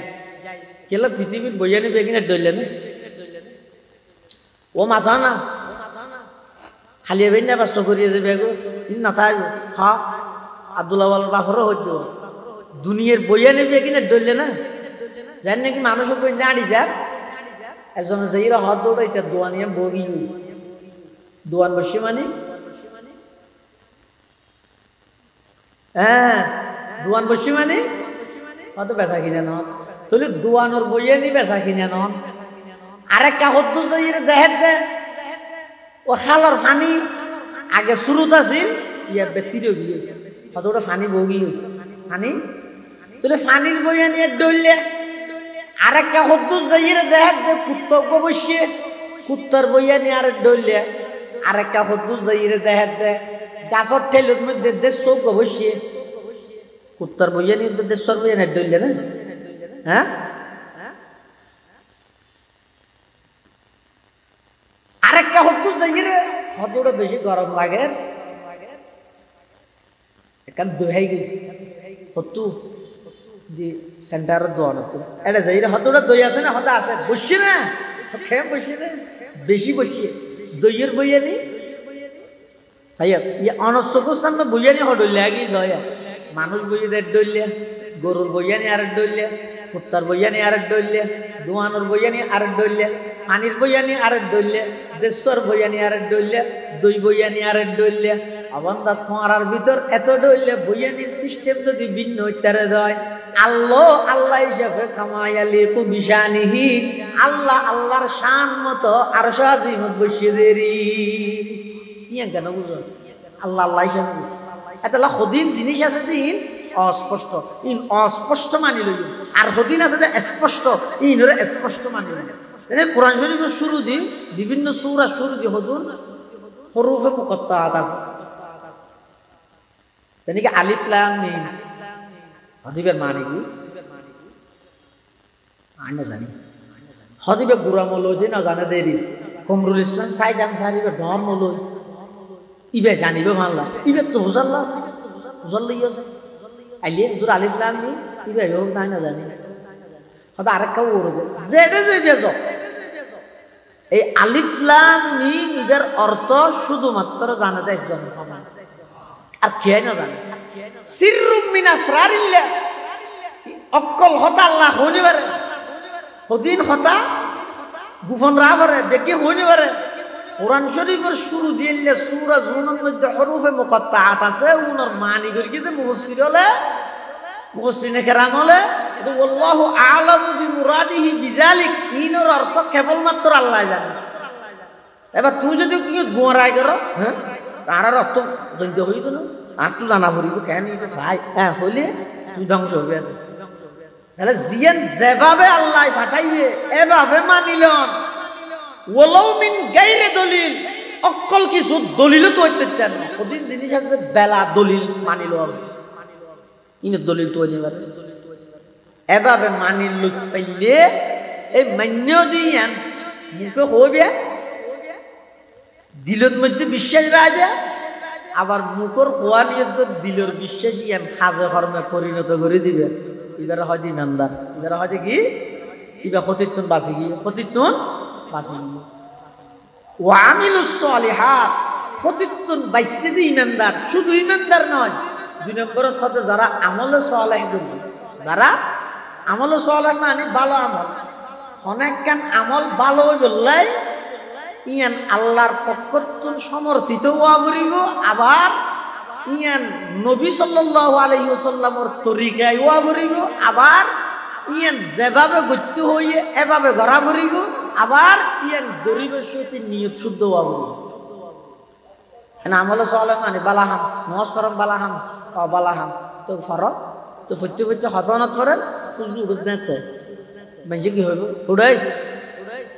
কেলা পৃথিবীর বইয়ানি বেগিনে ডইলে না ও মাথা না খালি বেন না বাস করিয়ে যে বেগো ইন না তাই হ্যাঁ আব্দুল্লাহ ওয়াল বাফরও হইতো দুনিয়ার বইয়ানি বেগিনে ডইলে না জান নাকি মানুষও কই দাঁড়ি যা একজন যাইরা হাত দৌড়াইতে দোয়ানিয়া বগি দোয়ান বসি মানে হ্যাঁ দোয়ান বসি মানে কত বেচা কিনে না তাহলে দোয়ানোর বইয়ে নি বেচা কিনে নন আরেক কাহত যাইরে দেহের দে ও খালর পানি আগে শুরুত আছিল ইয়া বেতিরে গিয়ে হয়তো ওটা পানি বগি পানি তাহলে পানির বইয়ে নিয়ে ডললে আরেক কাহত যাইরে দেহের দে কুত্তক বসে কুত্তর বইয়ে নিয়ে আরেক ডললে আরেক কাহত যাইরে দেহের দে গাছর ঠেলত মধ্যে দেশ চৌক বসে কুত্তর বইয়ে নিয়ে দেশের বইয়ে নিয়ে ডললে না হ্যাঁ আরেকটা হতো যাইরে হতোটা বেশি গরম লাগে একান দোহাই গই হতো যে সেন্টার দোয়ান হতো এটা যাইরে হতোটা দই আছে না হতা আছে বসছে না খেয়ে বসে না বেশি বসে দইয়ের বইয়ে নি সাইয়া ইয়ে অনস্বকুর সামনে বইয়ে নি হডলে আগি সয়া মানুষ বইয়ে দেয় ডইলে গরুর বইয়ে নি আর ডইলে কুত্তার বইয়ানি আরেক ডইলে দোয়ানোর বইয়ানি আরেক ডইলে পানির বইয়ানি আরেক ডইলে দেশ্বর বইয়ানি আরেক ডইলে দই বইয়ানি আরেক ডইলে অবন্ধা তোমার ভিতর এত ডইলে বইয়ানির সিস্টেম যদি ভিন্ন হইতারে দেয় আল্লাহ আল্লাহ হিসাবে কামায়ালি কুবিশানিহি আল্লাহ আল্লাহর শান মতো আরশ আজিমত বসিয়ে দেরি ইয়া কেন বুঝো আল্লাহ আল্লাহ হিসাবে এতলা হদিন জিনিস আছে দিন অস্পষ্ট ইন অস্পষ্ট মানি লই আর হদিন আছে যে স্পষ্ট ইনরে স্পষ্ট মানি লই এনে কোরআন শরীফের শুরু দি বিভিন্ন সূরা শুরু দি হজুর হরফে মুকত্তাআত আছে জানি কি আলিফ লাম মিম হদিবের মানে কি আইনা জানি হদিবে গুরাম লই না জানে দেরি কমরুল ইসলাম সাইদ আনসারিবে ধর্ম লই ইবে জানিবে মানলা ইবে তো হুজাল্লাহ হুজাল্লাহ আছে আইলে হুজুর আলিফ লাম মিম ইবে হোক তাই না জানি হয়তো আরেকটা ওর জেডে জেডে যাও এই আলিফ লাম মিম ইবের অর্থ শুধুমাত্র জানে একজন আর কে না জানে সিররুম মিন আসরারিল্লাহ অক্কল হতা আল্লাহ হনিবারে হদিন হতা গোপন রাখরে দেখি হনিবারে কোরআন শরীফের শুরু দিলে সূরা জুনের মধ্যে হরফে মুকত্তাআত আছে উনার মানি করি কি মুফাসসির হলে মুফাসসিরিনে কেরাম হলে এটা আল্লাহু আ'লামু বিমুরাদিহি বিযালিক ইনর অর্থ কেবলমাত্র আল্লাহ জানে এবার তুই যদি কি গোরাই করো হ্যাঁ তার অর্থ জানতে হইতো না আর তুই জানা পড়িব কেন এটা চাই হ্যাঁ হইলে তুই ধ্বংস হবে তাহলে জিয়ান যেভাবে আল্লাহ পাঠাইয়ে এভাবে মানিলন ওয়ালাউ মিন গায়রি দলিল অক্কল কিছু দলিল তো হইতে চান না ওদিন জিনিস আছে বেলা দলিল মানিল ইন দলিল তো নিবার এভাবে মানিল লুক পাইলে এই মান্য দিয়ান মুখে হইবে দিলের মধ্যে বিশ্বাস রাখবে আবার মুখর হওয়া নিয়ে তো দিলের বিশ্বাস ইয়ান কাজে কর্মে পরিণত করে দিবে এবারে হয়তো ইমানদার এবারে হয়তো কি এবার ক্ষতিত্বন বাঁচি গিয়ে ক্ষতিত্বন বাঁচি গিয়ে ওয়ামিলুস সালিহাত ক্ষতিত্বন বাইসে দি ইমানদার শুধু ইমানদার নয় দুই নম্বরত হতে যারা আমলে সালেহ করবে যারা আমলে সালেহ মানে ভালো আমল অনেক কান আমল ভালো হই বললাই ইয়ান আল্লাহর পক্ষতুন সমর্থিত হওয়া বলিব আবার ইয়ান নবী সাল্লাল্লাহু আলাইহি ওয়াসাল্লামের তরিকায় হওয়া বলিব আবার ইয়ান যেভাবে গত্য হইয়ে এভাবে গড়া বলিব আবার ইয়ান গরিবের সাথে নিয়ত শুদ্ধ হওয়া বলিব এনা আমলে সালেহ মানে বালাহাম নসরম বালাহাম বালাহাম তো ফরক তো ফত্যে ফত্যে হতনত করেন সুযোগ উঠতে মানে কি হইব উড়াই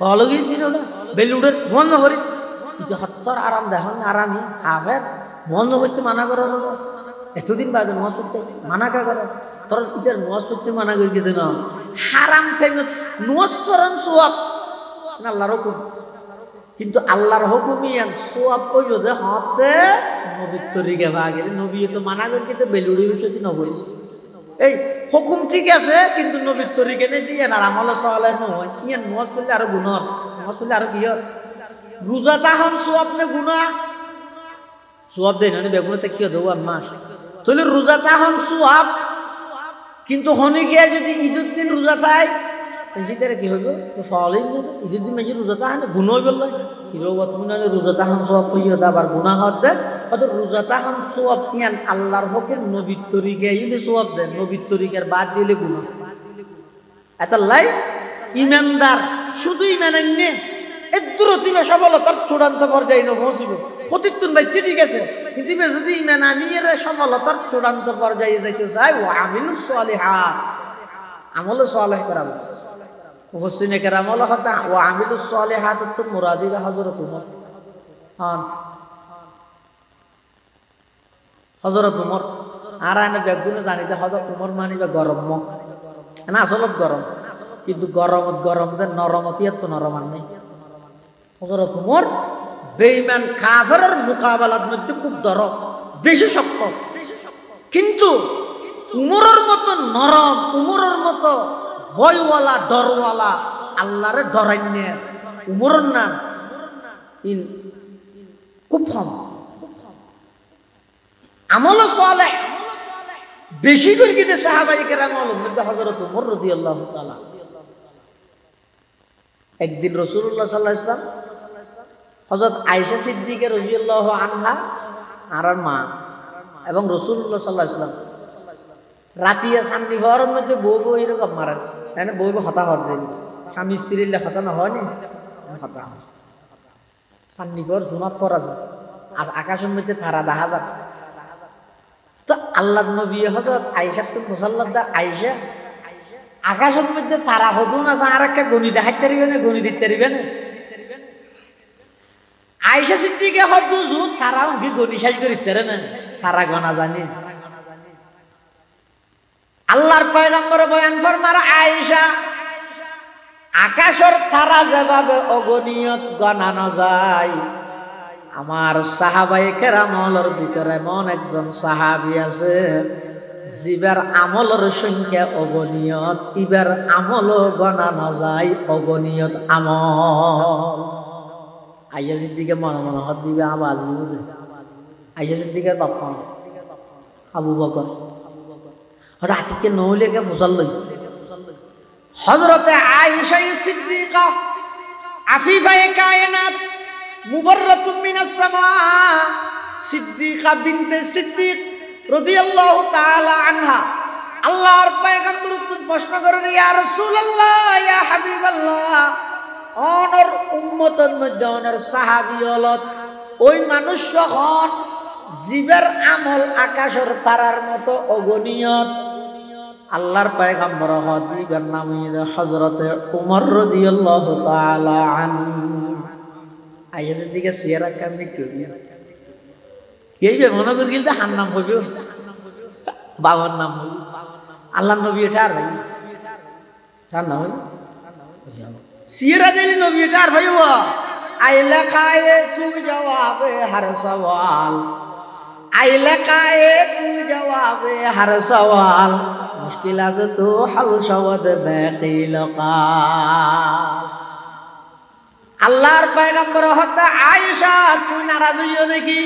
ভালো গিয়েছ কিনা ওটা বেলুড়ের মন করিস ইটা হত্যার আরাম দেখুন আরামই হাফের মন করতে মানা করার এতদিন বাদে নোয়া করতে মানা কা করে তোর ইটার নোয়া করতে মানা করি কেন হারাম টাইম নোয়া চরণ সোয়াব আল্লাহর হুকুম কিন্তু আল্লাহর হুকুমই সোয়াব কই যদি হতে নবীর তরিকা ভা গেলে নবী তো মানা করি কিন্তু বেলুড়ির সাথে নবইস এই হুকুম ঠিক আছে কিন্তু নবীর তরিকা নেই দিয়ে আর আমলে সালেহ নয় ইয়ান নামাজ পড়লে আরো গুনাহ নামাজ পড়লে আরো কিয়র রোজা তাহন সোয়াব নে গুনাহ সোয়াব দেন না বেগুনতে কি দেব মাস তাহলে রোজা তাহন সোয়াব কিন্তু হনি গিয়া যদি ঈদের দিন রোজা তাই জিতারে কি হইব তো ফলই ঈদের দিন মেজি রোজা তাহন গুনাহ হইব না হিরো বর্তমানে রোজা তাহন সোয়াব কইয়া আবার গুনাহ হতে অত রোজা তাহন সোয়াব ইয়ান আল্লাহর হুকুম নবীর তরিকায় ইলে সোয়াব দেন নবীর তরিকার বাদ দিলে গুনাহ এতাল্লাই ইমানদার শুধু ইমান আননে এদ্দুরতিবে সফলতার চূড়ান্ত পর্যায়ে পৌঁছিব প্রতিতুন ভাই ঠিক আছে কিন্তু যদি ইমান আনিয়ে সফলতার চূড়ান্ত পর্যায়ে যাইতে চায় ও আমিলুস সালিহাত আমল সালেহ করাবো মুফাসসিরিনে কেরাম বলা কথা ও আমিলুস সালিহাত তো মুরাদিরা হযরত উমর হযরত উমর আর আইনে বেগুনে জানিতে হযরত উমর মানিবা গরম না আসলত গরম কিন্তু গরম দে নরমতি এত নরম আর নেই হযরত উমর বেঈমান কাফেরের মোকাবেলার মধ্যে খুব বেশি শক্ত কিন্তু উমরের মতো নরম উমরের মতো ভয়ওয়ালা ডরওয়ালা আল্লাহরে ডরাইনে উমরের নাম খুব কম আমল সালেহ বেশি করে কিন্তু সাহাবায়ে কেরামের মধ্যে হযরত উমর রাদিয়াল্লাহু তাআলা একদিন রাসূলুল্লাহ সাল্লাল্লাহু আলাইহি ওয়াসাল্লাম হযরত আয়েশা সিদ্দিকা রাদিয়াল্লাহু আনহা আর মা এবং রাসূলুল্লাহ সাল্লাল্লাহু আলাইহি ওয়াসাল্লাম রাতিয়া সামনে ঘরের মধ্যে বউ এরকম মারেন তাই না বউ হতা হর দেন স্বামী স্ত্রীর হতা না হয় না হতা সামনে ঘর জুনাত পর আছে আজ আকাশের মধ্যে তারা দেখা যায় তো আল্লাহর নবী হযরত আয়েশা তো মুসাল্লাদা আয়েশা আকাশের মধ্যে তারা হদুন আছে আর একটা গণি দেখাইতে পারিবে না গণি দিতে পারিবে না আয়েশা সিদ্দিকা হদু জু তারা কি গণি শেষ করে দিতে না তারা গনা জানি আল্লাহর পয়গম্বর বয়ান ফরমার আয়েশা আকাশের তারা যেভাবে অগণিয়ত গণানো যায় আমার সাহাবায়ে কেরামর ভিতরে এমন একজন সাহাবী আছে জিবার আমলের সংখ্যা অগণিয়ত ইবার আমলও গণানো যায় অগণিয়ত আমল আয়েশা সিদ্দিকা মনে মনে হাত দিবে আওয়াজ দিবে আয়েশা সিদ্দিকার বাবা আবু বকর রাতিকে নৌলেকে মুসাল্লাই হযরতে আয়েশা সিদ্দিকা আফিফায়ে কায়নাত মুবাররাতুম মিনাস সামা সিদ্দিকা বিনতে সিদ্দিক রাদিয়াল্লাহু তাআলা আনহা আল্লাহর পয়গম্বর প্রশ্ন করেন ইয়া রাসূলুল্লাহ ইয়া হাবিবাল্লাহ অনর উম্মতের মধ্যে অনর সাহাবী হলত ওই মানুষ যখন জীবের আমল আকাশের তারার মতো অগণিয়ত আল্লাহর পয়গম্বর হদিবের নাম হযরতে উমর রাদিয়াল্লাহু তাআলা আনহু আয়েশা সিদ্দিকা সিয়ারা কামি করি কেইবে মনে করি গিলতে হার নাম হইবে বাবার নাম হইবে আল্লাহর নবী এটা আর ভাই তার নাম হইবে সিয়ারা দিলি নবী এটা আর ভাই ও আইলা কায়ে তু জবাবে হর সওয়াল আইলা কায়ে তু জবাবে হর সওয়াল মুশকিলাত তো হল শওদ বাকিল কাল আল্লাহর পয়গম্বর হতে আয়েশা তুই নারাজ হইও নাকি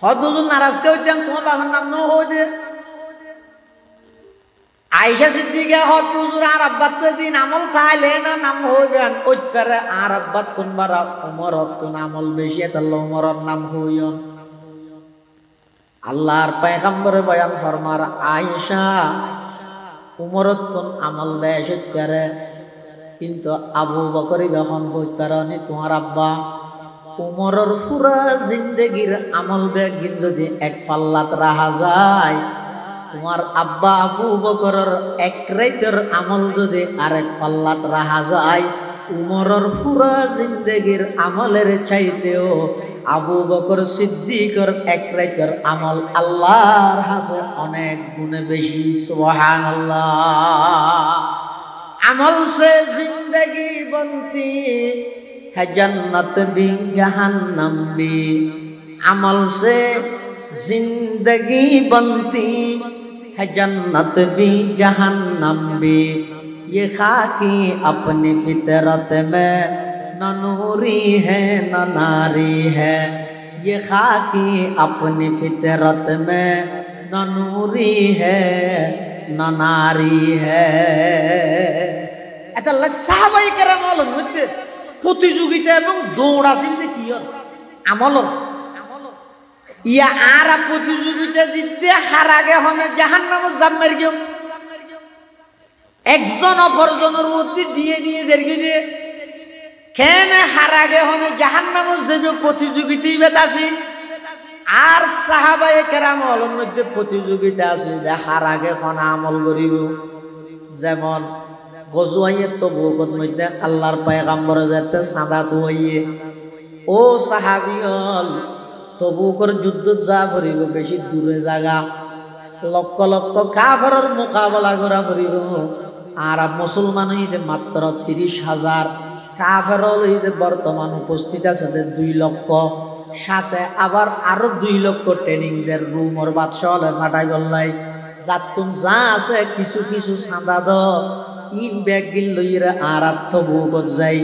হদুজুর নারাজ কে হইতাম তোমার বাবার নাম ন হইতে আয়েশা সিদ্দিকা হদুজুর আর আব্বাত তো দিন আমল তাইলে না নাম হইবেন ওইতারে আর আব্বাত তোমবার উমর হতুন আমল বেশি তাল্লা উমরের নাম হইয়ন আল্লাহর পয়গম্বরে বয়ান ফরমার আয়েশা উমরতুন আমল বেশি করে কিন্তু আবু বকরি যখন কইতারনি তোমার আব্বা উমরের পুরা জিন্দেগির আমল বেগিন যদি এক পাল্লাত রাখা যায় তোমার আব্বা আবু বকরের এক রাতের আমল যদি আরেক পাল্লাত রাখা যায় উমরের পুরা জিন্দেগির আমলের চাইতেও আবু বকর সিদ্দিকের এক রাতের আমল আল্লাহর কাছে অনেক গুণে বেশি সুবহানাল্লাহ আমল से जिंदगी बनती है जन्नत भी जहन्नम भी अमल से जिंदगी बनती है जन्नत भी जहन्नम भी ये खाकी अपनी फितरत में न नूरी है न नारी है ये खाकी अपनी फितरत में न नूरी है न नारी है এটা সাহাবায়ে কেরামের মধ্যে প্রতিযোগিতা এবং দৌড় আছিল কি আমল ইয়া আর প্রতিযোগিতা দিতে হারাগে হনে জাহান্নামে জাম মারি গেল একজন অপরজনের মধ্যে দিয়ে নিয়ে জেরগে দিয়ে কেন হারাগে হনে জাহান্নামে যাবে প্রতিযোগিতায় বেতাছি আর সাহাবায়ে কেরামর মধ্যে প্রতিযোগিতা আছে যে হারাগে খন আমল করিব যেমন গজওয়াইয়ে তবুকত মধ্যে আল্লাহর পয়গম্বর যেতে সাদা দুইয়ে ও সাহাবিয়ল তবুকর যুদ্ধ যা করিব বেশি দূরে জায়গা লক্ষ লক্ষ কাফেরের মোকাবেলা করা করিব আর মুসলমান হইতে মাত্র 30,000 কাফের হইতে বর্তমান উপস্থিত আছে 2 লক্ষ সাথে আবার আরো 2 লক্ষ ট্রেনিং দের রুমর বাদশাহ হলে ফাটাই গল্লাই যাতুন যা আছে কিছু কিছু সাদা দ ইন ব্যাগ গিল লইরা আর তবুকত যাই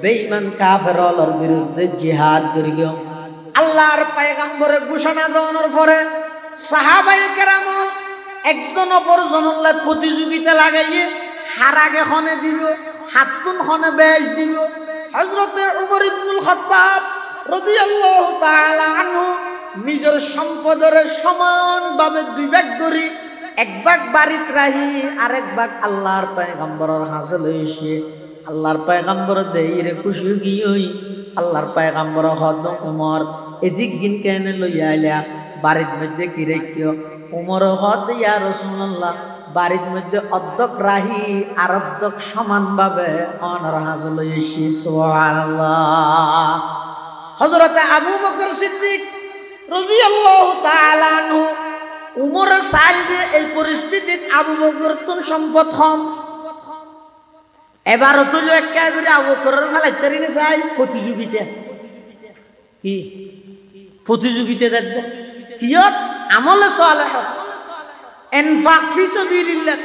বেঈমান কাফেরর বিরুদ্ধে জিহাদ করিগ আল্লাহর পয়গম্বরে ঘোষণা দেওয়ার পরে সাহাবায়ে কেরাম একজন অপরজনের প্রতিযোগিতা লাগাইয়ে হারাগে খনে দিব হাতুন খনে বেশ দিব হযরতে উমর ইবনুল খাত্তাব রাদিয়াল্লাহু তাআলা আনহু নিজের সম্পদের সমানভাবে 2 ভাগ করি 1 ভাগ বাড়িতে রাহি আরেক ভাগ আল্লাহর পয়গম্বরের হাসে লইছে আল্লাহর পয়গম্বর দেইরে খুশি গিয়ই আল্লাহর পয়গম্বর হদ উমর এদিক গিন কেন লইয়া আইলা বাড়ির মধ্যে কি রাখিও উমর হদ ইয়া রাসূলুল্লাহ বাড়ির মধ্যে অর্ধক রাহি আর অর্ধক সমানভাবে অনর হাসে লইছি সুবহানাল্লাহ হযরতে আবু বকর সিদ্দিক রাদিয়াল্লাহু তাআলা আনহু উমরের সাইডে এই পরিস্থিতিত আবু বকর তুন সম্পদ কম এবার তুই একা করে আবু বকরের ফেলাইতে রিনে চাই প্রতিযোগিতা কি প্রতিযোগিতা দেখবে কিয়ত আমলে সালেহ ইনফাক ফি সাবিলিল্লাহ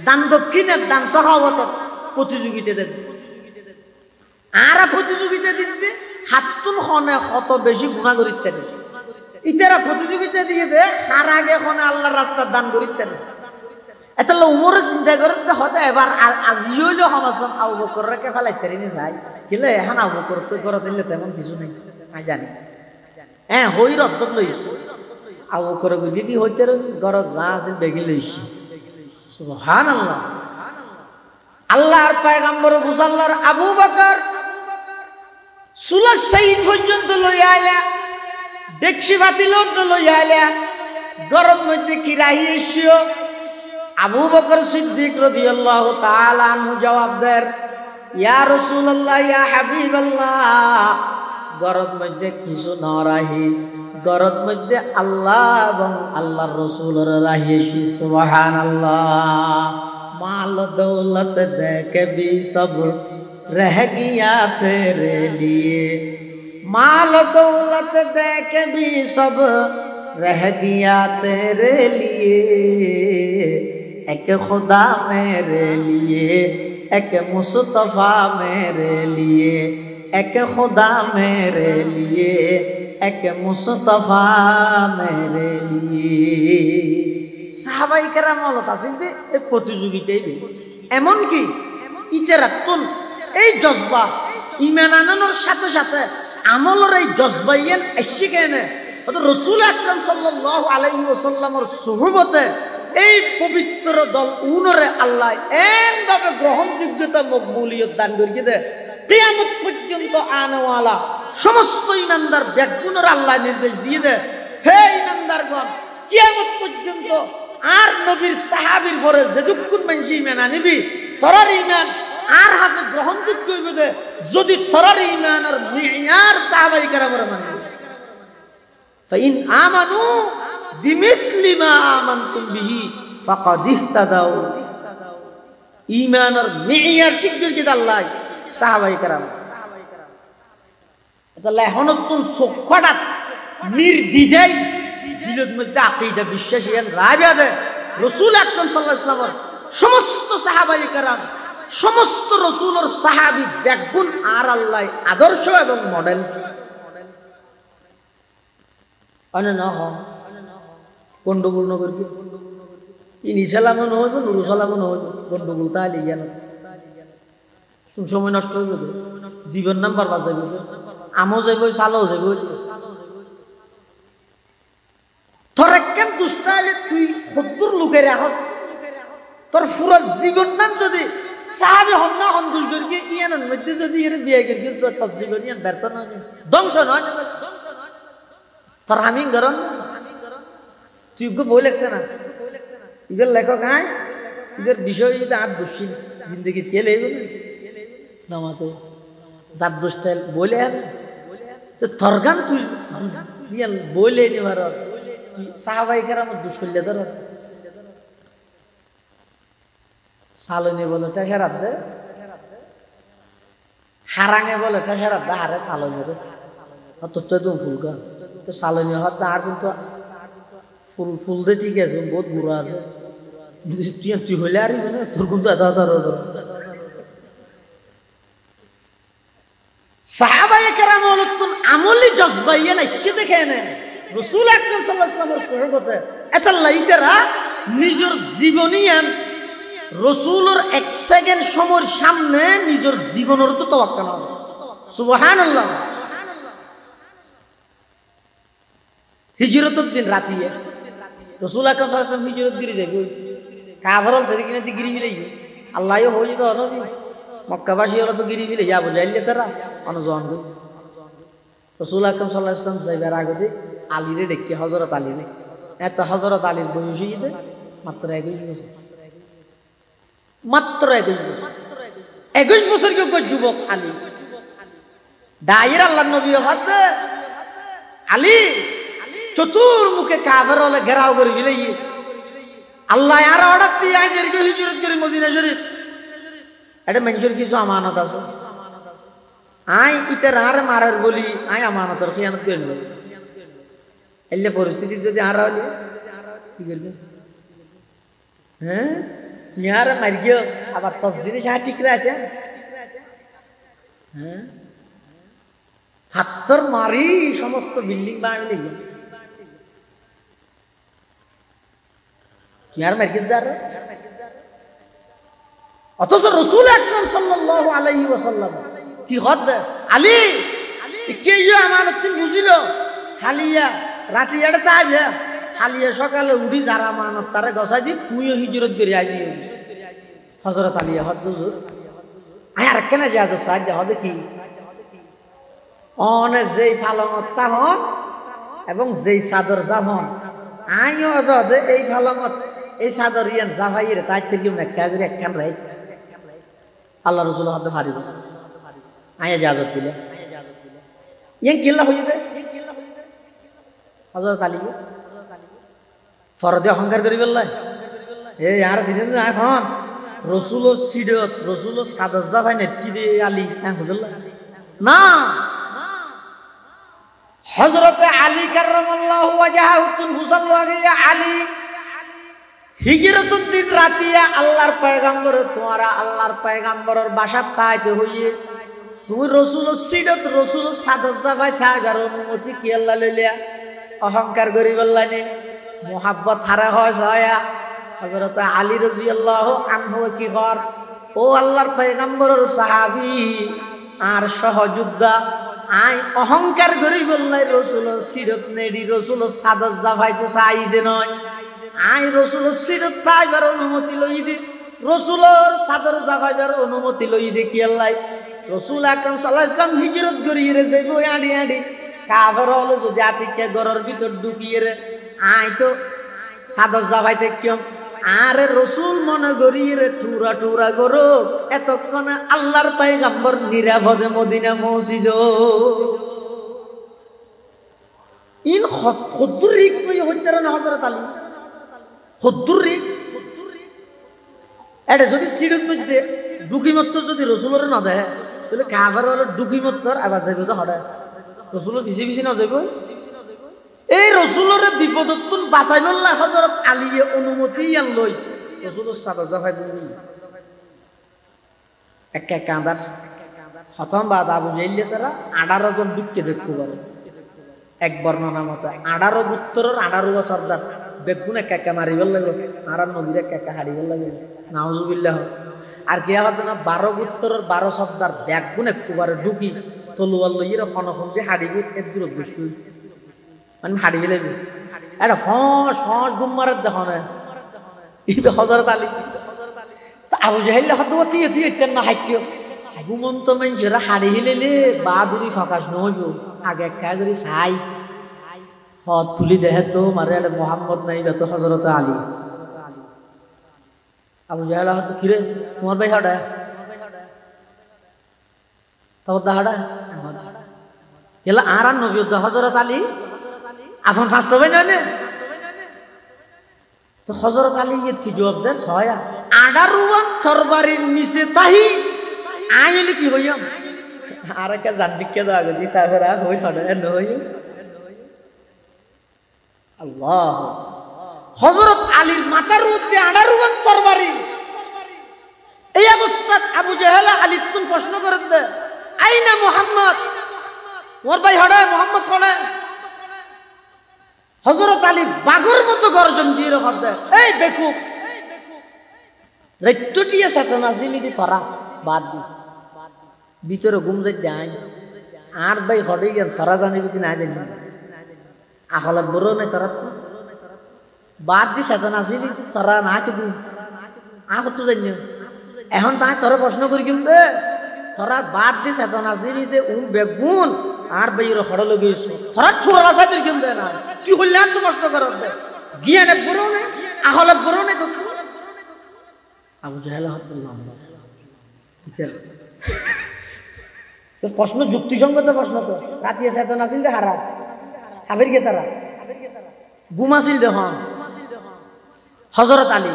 দান দক্ষিণের দান সহাবতত প্রতিযোগিতা দেখবে আর প্রতিযোগিতা দিতে হাতুন খনে কত বেশি গুনাহ করিতে দেয় ইতারা প্রতিযোগিতা দিয়ে দে আর আগে খনে আল্লাহর রাস্তার দান করিতে দেয় এতলা উমরে চিন্তা করতে হতে এবার আজিওলে সমাজম আবু বকরকে ফেলাইতে রিনে যায় কিলে এখন আবু বকরকে করে দিলে তেমন কিছু নেই আমি জানি হ্যাঁ হই রদ্দত লইছে আবু বকর গদি হইতে ঘর যা আছে বেগি লইছে সুবহানাল্লাহ আল্লাহর পয়গম্বর মুসাল্লার আবু বকর সুলাস সাইন পর্যন্ত লইয়া আইলা দেখছি বাতিল লইয়া আইলা গরম মধ্যে কি রাহি এসিও আবু বকর সিদ্দিক রাদিয়াল্লাহু তাআলা আনহু জবাব দেন ইয়া রাসূলুল্লাহ ইয়া হাবিবাল্লাহ গরম মধ্যে কিছু না রাহি গরম মধ্যে আল্লাহ এবং আল্লাহর রাসূলের রাহি এসি সুবহানাল্লাহ মাল দৌলত দেখে भी सब रह गया तेरे लिए माल दौलत देख भी सब रह गया तेरे लिए एक खुदा मेरे लिए एक मुस्तफा मेरे लिए एक खुदा मेरे लिए एक मुस्तफा मेरे लिए সাহাবাই কেরাম হলো তাসিলতে এই প্রতিযোগিতায় এমন কি ইতারাতুন এই জজবা ঈমান আনানোর সাথে সাথে আমলের এই জজবাইয়েন এসে কেনে হয়তো রাসূল আকরাম সাল্লাল্লাহু আলাইহি ওয়াসাল্লামের সুহবতে এই পবিত্র দল উনরে আল্লাহ এমনভাবে গ্রহণযোগ্যতা মকবুলিয়ত দান করিয়ে দেয় কিয়ামত পর্যন্ত আনওয়ালা সমস্ত ঈমানদার ব্যক্তিদের আল্লাহ নির্দেশ দিয়ে দেয় হে ঈমানদারগণ কিয়ামত পর্যন্ত আর নবীর সাহাবীর পরে যেদুকুন মানুষ ঈমান আনিবি তোরার ঈমান আর হাসে গ্রহণযোগ্য হইবে দে যদি তোরার ঈমানের মিয়ার সাহাবায়ে কেরামের মানবে ফাইন আমানু বিমিসলি মা আমানতুম বিহি ফাকাদ ইহতাদাউ ঈমানের মিয়ার ঠিক করে আল্লাহ সাহাবায়ে কেরাম এটা লেহনতুন সুখটা নির্দ্বিধায় দিলের মধ্যে আকীদা বিশ্বাস ইয়ান রাবিয়া দে রাসূল আকরাম সাল্লাল্লাহু আলাইহি ওয়াসাল্লাম সমস্ত সাহাবায়ে কেরাম সমস্ত রাসূলের সাহাবী ব্যাগুণ আর আল্লাহ আদর্শ এবং মডেল আনে না হ গন্ডগোল ন করবি ইনি সালামও নহইব নুরু সালামও নহইব গন্ডগোল তাইলে জ্ঞান সময় নষ্ট হইব জীবন নাম বরবাদ যাইব আমও যাইব সালও যাইব তোর কেন দুষ্টাইলে তুই কদ্দুর লোকের রাখস তোর পুরো জীবন নাম যদি সাহাবি হন না হন দুই করি ইয়ানের মধ্যে যদি এর বিয়ে করি তোর জীবন ইয়ান ব্যর্থ নয় ধ্বংস নয় তোর হামিং গরম তুই বই লেখছে না ইবের লেখক আয় ইবের বিষয় যদি আর দোষী জিন্দগি কে লেবে না তো যার দোষ তেল বলে তো থরগান তুই বলে নিবার সাহাবাই কেরাম দোষ করলে ধর সালনে বলে টেসারাত দে হারাঙে বলে টেসারাত দে হারে সালনে রে তোর তো একদম ফুল কর তো সালনে হাত আর কিন্তু ফুল ফুল দে ঠিক আছে বহুত বুড়ো আছে তুই তুই হইলে আর তোর কিন্তু সাহাবাই কেরাম তুন আমলি জজবাইয়া না সে দেখে নে রাসূল আকরাম সাল্লাল্লাহু আলাইহি ওয়াসাল্লামের সুহবতে এত লাইকেরা নিজের জীবনিয়ান রসুলের এক সেকেন্ড সময়ের সামনে নিজের জীবনের তো তাওয়াক্কুল না সুবহানাল্লাহ হিজরতের দিন রাতিয়ে রসুল আকরাম সাল্লাল্লাহু আলাইহি ওয়াসাল্লাম হিজরত গিরি যাবে কাফরল শরীকিনে দি গিরি বিলাই আল্লাহও হই তো নবী মক্কাবাসী হলো তো গিরি বিলাই যাব যাইলে তারা অনুজন কই রসুল আকরাম সাল্লাল্লাহু আলাইহি ওয়াসাল্লাম যাইবার আগে আলীরে ডেকে হযরত আলীরে এত হযরত আলীর বয়স হইতে মাত্র 21 বছর মাত্র 21 বছর কেউ যুবক আলী দায়ের আল্লাহ নবী হতে আলী চতুর্মুখে কাফের হলে ঘেরাও করে বিলাই আল্লাহ আর অর্ডার দিয়ে আইদেরকে হিজরত করে মদিনা শরীফ এটা মানুষের কিছু আমানত আছে আই ইতে আর মারার বলি আই আমানতের খেয়ানত করে নেব এলে পরিস্থিতি যদি আর হলে কি করবে হ্যাঁ ইয়ার মার গিয়েস আবার তোর জিনিস ঠিক রাখে হ্যাঁ হাতর মারি সমস্ত বিল্ডিং বানাইলে ইয়ার মার গিয়েস যার অথচ রাসূল আকরাম সাল্লাল্লাহু আলাইহি ওয়াসাল্লাম কি হদ আলী কে ইয়ে আমানত তিন বুঝিল খালিয়া রাতি এড়ে তাইবে খালিয়া সকালে উঠি যারা আমানত তারে গছাই দি তুইও হিজরত করে আইজি হযরত আলী হদ হুজুর আর কেন যা যা সাজ হদ কি অনে যেই ফালঙত তাহন এবং যেই চাদর জাহন আইও দে এই ফালঙত এই চাদর ইয়ান জাভাইরে তাই থেকে মেক্কা করে একখান রাই আল্লাহ রাসূল হদে ফারিব আয়া ইজাজত দিলে ইয়ান কিল্লা হই দে হযরত আলী ফরদে অহংকার করি বললাই এই আর সিনেন না এখন রাসূলের সিদত রাসূলের চাদর জাভাই নেটি দে আলী হ্যাঁ বললাই না হযরত আলী কাররামাল্লাহু ওয়াজহাহু তুন হুসাল্লাহিয়া আলী হিজরতুর দিন রাতিয়া আল্লাহর পয়গম্বর তোমারা আল্লাহর পয়গম্বরের বাসাত তাইতে হইয়ে তুমি রাসূলের সিদত রাসূলের সাদত জাভাই থাকার অনুমতি কি আল্লাহ লইলা অহংকার করি বললানি মোহাব্বত হারা হয় হযরত আলী রাদিয়াল্লাহু আনহু কি কর ও আল্লাহর পয়গম্বরের সাহাবী আর সহযোদ্ধা আই অহংকার করি বললাই রাসূলের সিদত নেডি রাসূলের সাদত জাভাই তো চাইদে নয় আই রাসূলের সিদত থাকার অনুমতি লই দি রাসূলের সাদর জাভাইবার অনুমতি লই দি কি আল্লাহ রাসূল আকরাম সাল্লাল্লাহু আলাইহি ওয়াসাল্লাম হিজরত করিয়ে রে যাইবো আডি আডি কাফের হলো যদি আতিকে ঘরের ভিতর ঢুকিয়ে রে আই তো সাদর জাভাইতে কিয়ম আরে রাসূল মনে করিয়ে রে টুরা টুরা করো এতক্ষণে আল্লাহর পয়গম্বর নিরাপদে মদিনা পৌঁছিজ ইন খুদ্দুর রিক্স লই হইতার না হযরত আলী খুদ্দুর রিক্স এটা যদি সিডুক মধ্যে ডুকিমত্ত যদি রাসূলের না দেয় তাহলে কাফের হলো ডুকিমত্তর আবার যাইবে তো হড়া রাসূলের পিছে পিছে না যাইব এই রাসূলের বিপদতুন বাঁচাইবার না হযরত আলীয়ে অনুমতি আন লই রাসূলের সাদা জাফাই বলি একা কাঁদার খতম বাদ আবু জাইলে তারা 18 জন দুঃখে দেখতে পারে এক বর্ণনা মতে 18 উত্তরের 18 সর্দার বেগুন একা মারিবার লাগে আর নবীর একা হারিবার লাগে নাউজুবিল্লাহ আর কে হতো না 12 উত্তরের 12 সর্দার বেগুন একবারে ঢুকি তলোয়ার লইয়ে ফনফন দিয়ে হারিবে এর দূর বসু মানে হারিবে লাগবে এটা ফস ফস গুম মারার দেখো না এই হযরত আলী আবু জাহেল হতবতী ইতেন না হাইটিও ঘুমন্ত মানুষেরা হাড়ি হিলেলে বাদুরি ফাঁকাশ নহইব আগে একা যদি চাই হত তুলি দেহে তো মারে মোহাম্মদ নাই বেত হজরত আলী আবু জাহেল হতো কিরে তোমার ভাই হাড়া তবে দাহাড়া এলা আর নবী হজরত আলী আসন স্বাস্থ্য ভাই না তো হজরত আলী কি জবাব দেয় ছয়া আডারুবান তরবারির নিচে তাহি আইলে কি হইয়াম আর একটা জানবিকে দাও আগে দিই তারপরে হই হঠাৎ নই আল্লাহ হযরত আলীর মাথার মধ্যে আডারুবান তরবারি এই অবস্থাত আবু জাহেল আলী তুন প্রশ্ন করে দে আইনা মুহাম্মদ ওর ভাই হড়া মুহাম্মদ হড়া হযরত আলী বাগর মতো গর্জন দিয়ে রাখ দে এই বেকুব রেট্টুটিয়ে সাতনা জিনিদি তোরা বাদ দি ভিতরে ঘুম যাই দেয় আর ভাই হড়ে গেল তোরা জানিবি কি না জানি আহলে বড় নাই তোরা তো বাদ দি সাতনা জিনিদি তোরা না তো ঘুম আহ তো জানি এখন তাই তোরা প্রশ্ন করি কিম দে তোরা বাদ দি সাতনা জিনিদি বেগুন আর ভাইয়ের হড় লগেছ তোরা ছোড়া সাথে কিম দে না তুই হইলে আর তো প্রশ্ন কর দে জ্ঞানে বড় নাই আহলে বড় নাই তো আবু জাহেল প্রশ্ন যুক্তিসঙ্গত প্রশ্ন তো রাতিয়া চেতন আছিল দে হারা খাবির গে তারা গুম আছিল দে হন হযরত আলী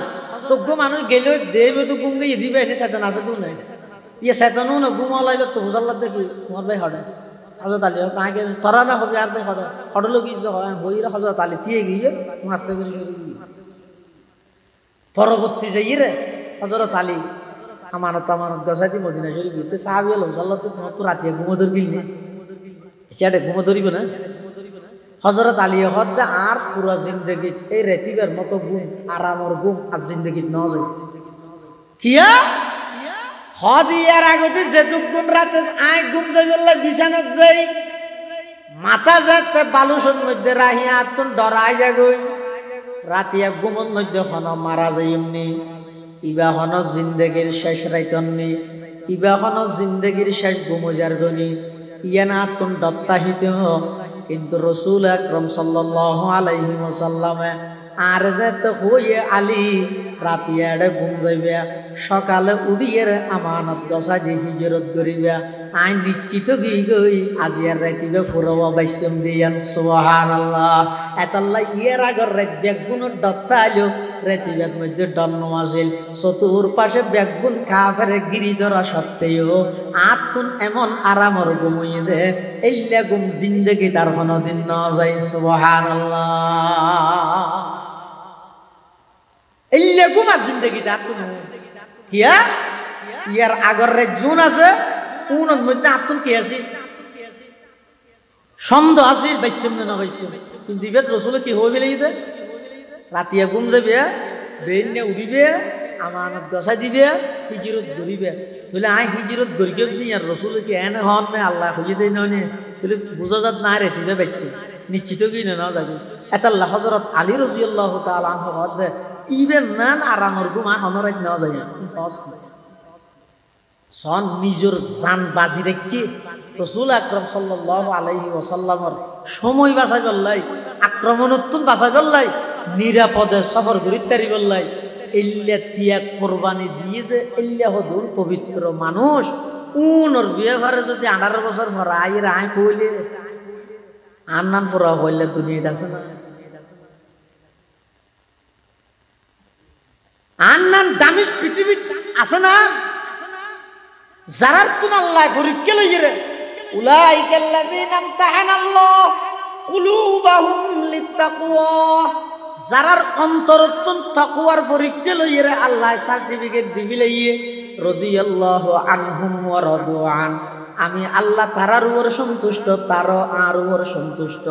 তো গো মানুষ গেল দেবে তো গুম গিয়ে দিবে এনে চেতন আছে তো নাই ইয়ে চেতনও না গুম লাইবে তো বুঝাল্লা দেখি তোমার ভাই হড়ে হযরত আলী তাকে তোরা না হবে আর ভাই হড়ে হড়লো কি হয় হইরা হযরত আলী দিয়ে গিয়ে মাস্তে করে পরবর্তী যাই রে হযরত আলী আমানত গসাইতি মদিনা শরীফ গিয়ে সাহাবী হলো আল্লাহ তো তোমার তো রাতে ঘুমো ধরবিল না সেটা ঘুমো ধরিব না হযরত আলী হদ আর পুরা জিন্দেগি এই রেতিবার মতো ঘুম আরামর ঘুম আর জিন্দেগি ন যায় কিয়া হদ ইয়ার আগতে যেটুকুন রাতে আয় ঘুম যাই বললে বিছানাত যাই মাথা যাতে বালুসন মধ্যে রাহিয়া তুন ডরাই যাগই রাতিয়া ঘুমন মধ্যে খন মারা যাই এমনি ইবা হন জিন্দেগির শেষ রাইতননি ইবা হন জিন্দেগির শেষ ঘুমোজার গনি ইয়া না তুন দত্তাহিত কিন্তু রাসূল আকরাম সাল্লাল্লাহু আলাইহি ওয়াসাল্লামে আর যেতে হইয়ে আলী রাতিয়াড়ে ঘুম যাইবে সকালে উড়িয়ে আমানত গসা দিয়ে হিজরত করিবে আইন নিশ্চিত গই গই আজি আর রাইতিবে ফুরবা বাইসম দিয়ান সুবহানাল্লাহ এতাল্লাহ ইয়ার আগর রাত বেগুন দত্তাইলো রাতিবের মধ্যে ডন্ন আসিল চতুর পাশে বেগুন কাফেরে গিরি ধরা সত্ত্বেও আতুন এমন আরামর ঘুমিয়ে দে এল্লা ঘুম জিন্দেগি তার কোনদিন ন যায় সুবহানাল্লাহ এল্লা ঘুম আর জিন্দেগি তার তো কিয়া ইয়ার আগর রাত জুন আছে উনের মধ্যে আতুন কি আছে সন্দেহ আছে বাইসম না বাইসম কিন্তু দিবেত রসুল কি হয়ে ফেলে দে রাতিয়া ঘুম যাবে বেইনে উঠিবে আমানত গসাই দিবে হিজরত ধরিবে তাহলে আই হিজরত ধরিকে দিই আর রসুল কি এনে হন না আল্লাহ হইয়ে দেয় নয় তাহলে বোঝা যাত না রে দিবে বাইসম নিশ্চিত কি না যাবে এতাল্লাহ হযরত আলী রাদিয়াল্লাহু তাআলা আনহু হদে ইবেন নান আরামর ঘুম আর হনরাত না যায় সন নিজের জান বাজি রেখে রাসূল আকরাম সাল্লাল্লাহু আলাইহি ওয়াসাল্লামের সময় বাঁচাই বললাই আক্রমণোত্তর বাঁচাই বললাই নিরাপদে সফর করিতে বললাই ইল্লা তিয়াগ কুরবানি দিয়ে দে ইল্লা হদুর পবিত্র মানুষ উনর বিয়ে ঘরে যদি 18 বছর পর আইরা আই কইলে আন্নান পুরা হইলে দুনিয়াতে আছে না আন্নান দামিস পৃথিবী আছে না যারার তুন আল্লাহ পরীক্ষা লইয়ে রে উলাইকাল্লাযীনা ইমতাহানাল্লাহ কুলুবাহুম লিত্তাকওয়া যারার অন্তরতন তাকওয়ার পরীক্ষা লইয়ে রে আল্লাহ সার্টিফিকেট দিবি লইয়ে রাদিয়াল্লাহু আনহুম ওয়া রাদু আন আমি আল্লাহ তারার উপর সন্তুষ্ট তারও আর উপর সন্তুষ্ট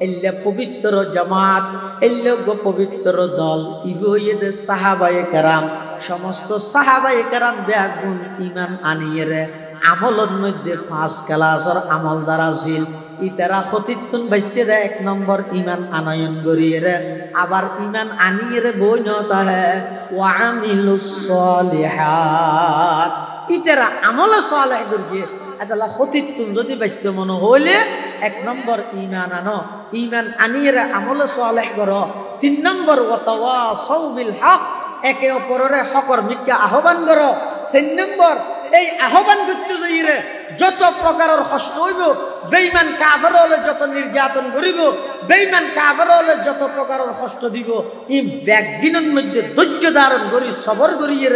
এল্লা পবিত্র জামাত এল্লা পবিত্র দল ইবি হইয়ে দে সাহাবায়ে কেরাম সমস্ত সাহাবায়ে কেরাম বেগুন ঈমান আনিয়ে রে আমলের মধ্যে 5 ক্লাসের আমল দ্বারা ছিল ইতারা খতিতুন বাইসে দে 1 নম্বর ঈমান আনয়ন করিয়ে রে আবার ঈমান আনিয়ে রে বই নতা হে ওয়া আমিলুস সলিহাত ইতারা আমল সালেহ করিয়ে আদালা খতিতুন যদি বাইসতে মনে হইলে 1 নম্বর ঈমান আনো ঈমান আনিয়ে রে আমল সালেহ করো 3 নম্বর ওয়া তাওয়াসাউ বিল হক একে অপরের হকর মিথ্যা আহ্বান করো 4 নম্বর এই আহ্বান করতে যাইরে যত প্রকারের কষ্ট হইব বেঈমান কাফের হলে যত নির্যাতন করিব বেঈমান কাফের হলে যত প্রকারের কষ্ট দিব ই ব্যাগদিনের মধ্যে ধৈর্য ধারণ করি সবর করিয়ে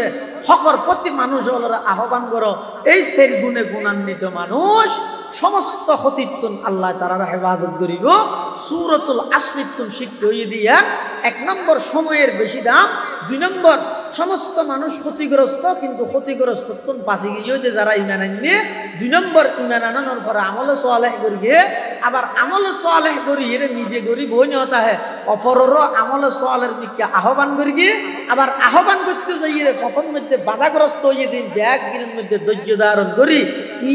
হকর প্রতি মানুষ হলে আহ্বান করো এই সের গুণে গুণান্বিত মানুষ সমস্ত খতিতুন আল্লাহ তাআলার হেফাজত করিব সূরাতুল আসরিতুন শিক্ষা হইয়ে দিয়া 1 নম্বর সময়ের বেশি দাম 2 নম্বর সমস্ত মানুষ ক্ষতিগ্রস্ত কিন্তু ক্ষতিগ্রস্ত তুন পাশে গিয়ে যারা ঈমান আনবে 2 নম্বর ঈমান আনানোর পরে আমল সালেহ করিয়ে আবার আমল সালেহ করিয়ে নিজে গরিব হই নতা হে অপরর আমল সালের দিকে আহ্বান করিয়ে আবার আহ্বান করতে যাইয়ে প্রথম মধ্যে বাধাগ্রস্ত হইয়ে দিন ব্যাগ দিনের মধ্যে ধৈর্য ধারণ করি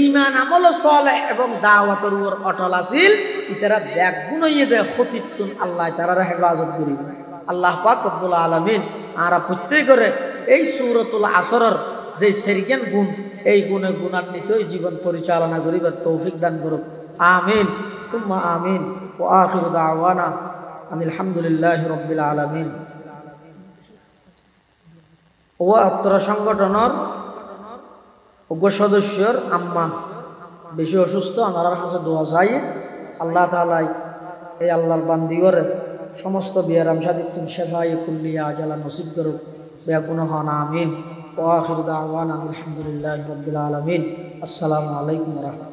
ঈমান আমল সালেহ এবং দাওয়াতের উপর অটল আছিল ইতারা ব্যাগ গুণ হইয়ে দে খতিতুন আল্লাহ তাআলার হেফাজত করিব আল্লাহ পাক রব্বুল আলামিন আর প্রত্যেক করে এই সূরাতুল আসরের যে সেরিকেন গুণ এই গুণে গুণান্বিতই জীবন পরিচালনা করিবার তৌফিক দান করুক আমিন সুম্মা আমিন ওয়া আখিরু দাওয়ানা আনিল হামদুলিল্লাহি রাব্বিল আলামিন ও আত্রা সংগঠনের উপ সদস্যর আম্মা বেশি অসুস্থ আনার কাছে দোয়া চাই আল্লাহ তাআলা এই আল্লাহর বান্দিগর সমস্ত বিয়ারাম সাদিতুন শেফাই কুল্লিয়া আজালা নসিব করুক বেগুনহান আমিন ওয়া আখিরু দাওয়ানা আলহামদুলিল্লাহি রাব্বিল আলামিন আসসালামু আলাইকুম ওয়া রাহমাতুল্লাহ।